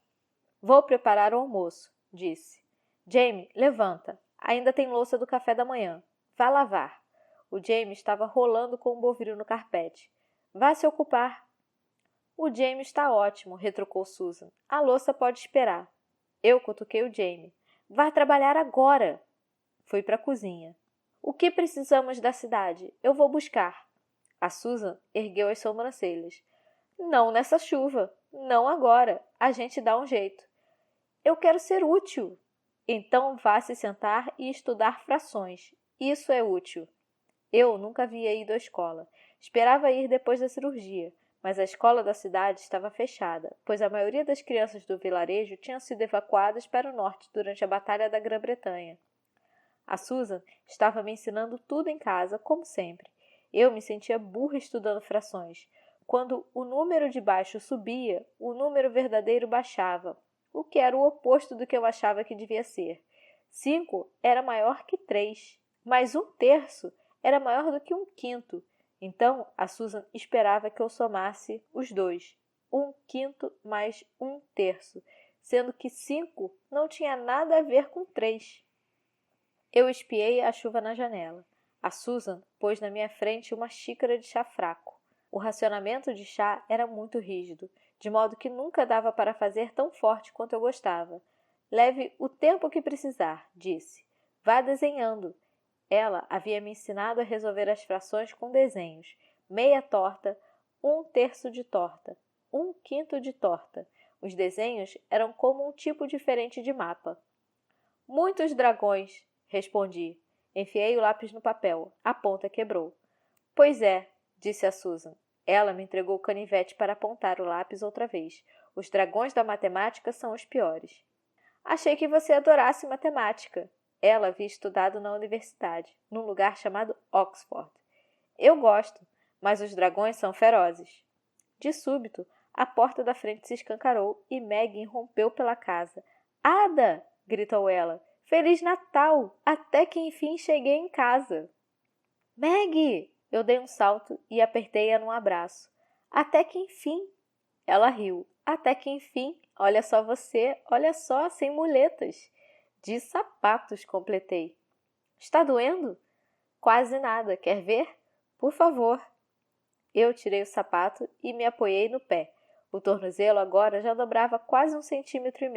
[SPEAKER 1] Vou preparar o almoço, disse. Jamie, levanta. Ainda tem louça do café da manhã. Vá lavar. O Jamie estava rolando com um bovino no carpete. Vá se ocupar. O Jamie está ótimo, retrucou Susan. A louça pode esperar. Eu cutuquei o Jamie. Vá trabalhar agora. Fui para a cozinha. O que precisamos da cidade? Eu vou buscar. A Susan ergueu as sobrancelhas. Não nessa chuva. Não agora. A gente dá um jeito. Eu quero ser útil. Então vá se sentar e estudar frações. Isso é útil. Eu nunca havia ido à escola. Esperava ir depois da cirurgia, mas a escola da cidade estava fechada, pois a maioria das crianças do vilarejo tinham sido evacuadas para o norte durante a Batalha da Grã-Bretanha. A Susan estava me ensinando tudo em casa, como sempre. Eu me sentia burra estudando frações. Quando o número de baixo subia, o número verdadeiro baixava, o que era o oposto do que eu achava que devia ser. 5 era maior que 3, mas 1/3 era maior do que 1/5. Então, a Susan esperava que eu somasse os dois. 1/5 mais 1/3, sendo que 5 não tinha nada a ver com 3. Eu espiei a chuva na janela. A Susan pôs na minha frente uma xícara de chá fraco. O racionamento de chá era muito rígido, de modo que nunca dava para fazer tão forte quanto eu gostava. Leve o tempo que precisar, disse. Vá desenhando. Ela havia me ensinado a resolver as frações com desenhos. Meia torta, 1/3 de torta, 1/5 de torta. Os desenhos eram como um tipo diferente de mapa. Muitos dragões, respondi. Enfiei o lápis no papel. A ponta quebrou. Pois é, disse a Susan. Ela me entregou o canivete para apontar o lápis outra vez. Os dragões da matemática são os piores. Achei que você adorasse matemática. Ela havia estudado na universidade, num lugar chamado Oxford. Eu gosto, mas os dragões são ferozes. De súbito, a porta da frente se escancarou e Maggie irrompeu pela casa. Ada! Gritou ela. Feliz Natal! Até que enfim cheguei em casa. Maggie! Eu dei um salto e apertei-a num abraço. Até que enfim! Ela riu. Até que enfim! Olha só você, olha só, sem muletas. De sapatos, completei. Está doendo? Quase nada. Quer ver? Por favor. Eu tirei o sapato e me apoiei no pé. O tornozelo agora já dobrava quase 1,5 centímetros.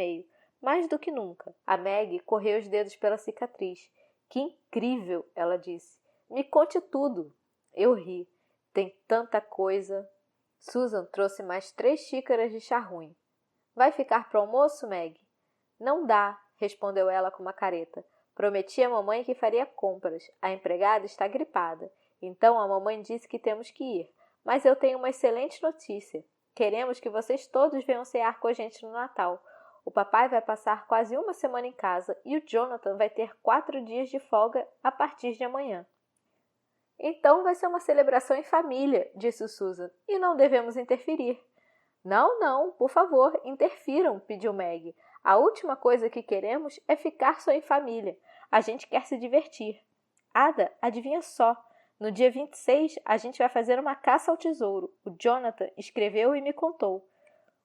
[SPEAKER 1] Mais do que nunca. A Maggie correu os dedos pela cicatriz. Que incrível, ela disse. Me conte tudo. Eu ri. Tem tanta coisa. Susan trouxe mais 3 xícaras de chá ruim. Vai ficar para o almoço, Maggie? Não dá, respondeu ela com uma careta. Prometi à mamãe que faria compras. A empregada está gripada. Então a mamãe disse que temos que ir. Mas eu tenho uma excelente notícia. Queremos que vocês todos venham cear com a gente no Natal. O papai vai passar quase uma semana em casa e o Jonathan vai ter 4 dias de folga a partir de amanhã. Então vai ser uma celebração em família, disse Susan, e não devemos interferir. Não, não, por favor, interfiram, pediu Maggie. A última coisa que queremos é ficar só em família. A gente quer se divertir. Ada, adivinha só. No dia 26, a gente vai fazer uma caça ao tesouro. O Jonathan escreveu e me contou.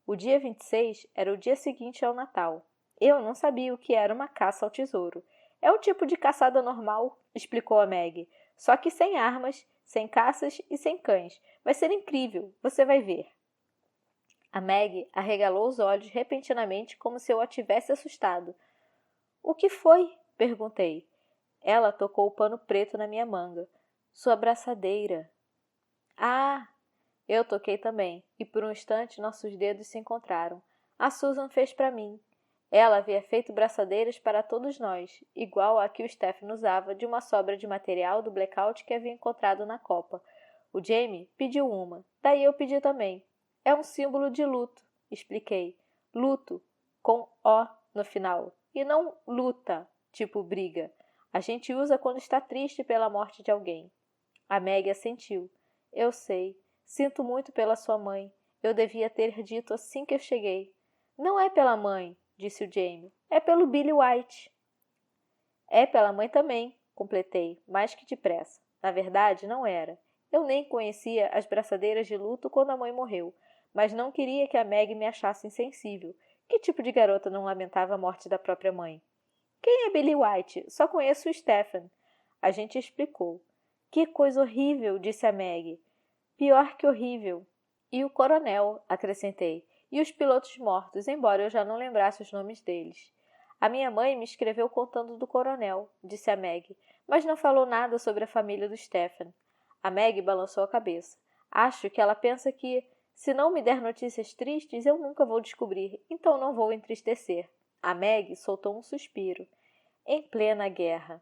[SPEAKER 1] O dia 26 era o dia seguinte ao Natal. Eu não sabia o que era uma caça ao tesouro. É um tipo de caçada normal, explicou a Maggie. Só que sem armas, sem caças e sem cães. Vai ser incrível, você vai ver. A Maggie arregalou os olhos repentinamente como se eu a tivesse assustado. O que foi? Perguntei. Ela tocou o pano preto na minha manga. Sua braçadeira. Ah! Eu toquei também, e por um instante nossos dedos se encontraram. A Susan fez para mim. Ela havia feito braçadeiras para todos nós, igual a que o Stephen usava de uma sobra de material do blackout que havia encontrado na copa. O Jamie pediu uma, daí eu pedi também. É um símbolo de luto, expliquei. Luto, com O no final, e não luta, tipo briga. A gente usa quando está triste pela morte de alguém. A Maggie assentiu. Eu sei. Sinto muito pela sua mãe. Eu devia ter dito assim que eu cheguei. Não é pela mãe, disse o Jamie. É pelo Billy White. É pela mãe também, completei, mais que depressa. Na verdade, não era. Eu nem conhecia as braçadeiras de luto quando a mãe morreu, mas não queria que a Maggie me achasse insensível. Que tipo de garota não lamentava a morte da própria mãe? Quem é Billy White? Só conheço o Stephen. A gente explicou. Que coisa horrível, disse a Maggie. Pior que horrível. E o coronel, acrescentei. E os pilotos mortos, embora eu já não lembrasse os nomes deles. A minha mãe me escreveu contando do coronel, disse a Maggie, mas não falou nada sobre a família do Stephen. A Maggie balançou a cabeça. Acho que ela pensa que, se não me der notícias tristes, eu nunca vou descobrir, então não vou entristecer. A Meg soltou um suspiro. Em plena guerra.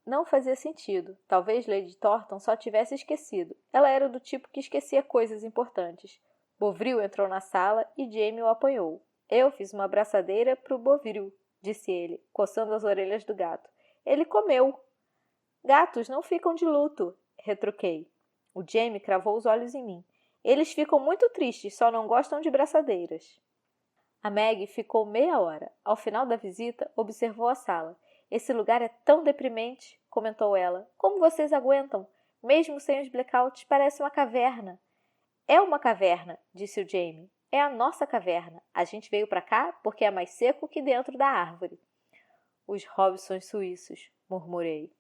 [SPEAKER 1] Não fazia sentido. Talvez Lady Thornton só tivesse esquecido. Ela era do tipo que esquecia coisas importantes. Bovril entrou na sala e Jamie o apoiou. Eu fiz uma abraçadeira pro Bovril, disse ele, coçando as orelhas do gato. Ele comeu. Gatos não ficam de luto, retruquei. O Jamie cravou os olhos em mim. Eles ficam muito tristes, só não gostam de braçadeiras. A Meg ficou meia hora. Ao final da visita, observou a sala. Esse lugar é tão deprimente, comentou ela. Como vocês aguentam? Mesmo sem os blackouts, parece uma caverna. É uma caverna, disse o Jamie. É a nossa caverna. A gente veio para cá porque é mais seco que dentro da árvore. Os Robsons suíços, murmurei.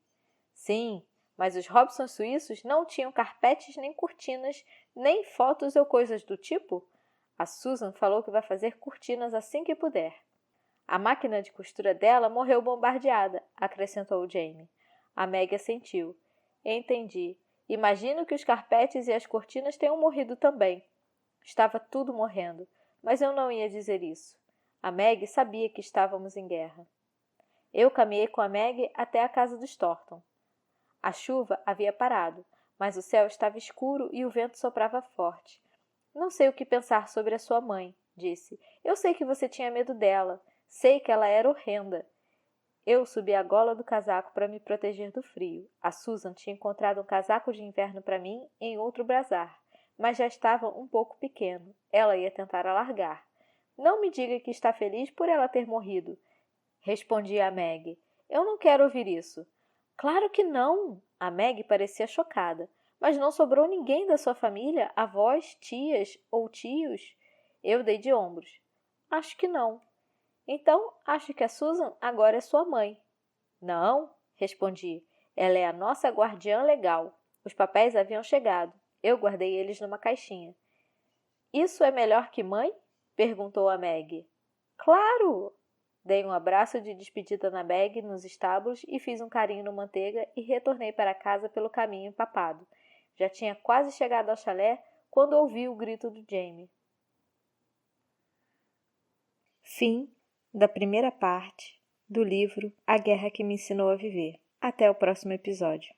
[SPEAKER 1] Sim, mas os Robsons suíços não tinham carpetes nem cortinas, nem fotos ou coisas do tipo. A Susan falou que vai fazer cortinas assim que puder. A máquina de costura dela morreu bombardeada, acrescentou o Jamie. A Meg assentiu. Entendi. Imagino que os carpetes e as cortinas tenham morrido também. Estava tudo morrendo, mas eu não ia dizer isso. A Meg sabia que estávamos em guerra. Eu caminhei com a Meg até a casa dos Thornton. A chuva havia parado, mas o céu estava escuro e o vento soprava forte. Não sei o que pensar sobre a sua mãe, disse. Eu sei que você tinha medo dela. Sei que ela era horrenda. Eu subi a gola do casaco para me proteger do frio. A Susan tinha encontrado um casaco de inverno para mim em outro brasar, mas já estava um pouco pequeno. Ela ia tentar alargar. Não me diga que está feliz por ela ter morrido, respondi a Meg. Eu não quero ouvir isso. Claro que não! A Meg parecia chocada. Mas não sobrou ninguém da sua família, avós, tias ou tios? Eu dei de ombros. Acho que não. Então, acho que a Susan agora é sua mãe. Não, respondi. Ela é a nossa guardiã legal. Os papéis haviam chegado. Eu guardei eles numa caixinha. Isso é melhor que mãe? Perguntou a Meg. Claro! Dei um abraço de despedida na Meg nos estábulos e fiz um carinho no Manteiga e retornei para casa pelo caminho empapado. Já tinha quase chegado ao chalé quando ouvi o grito do Jamie. Fim da primeira parte do livro A Guerra que me ensinou a viver. Até o próximo episódio.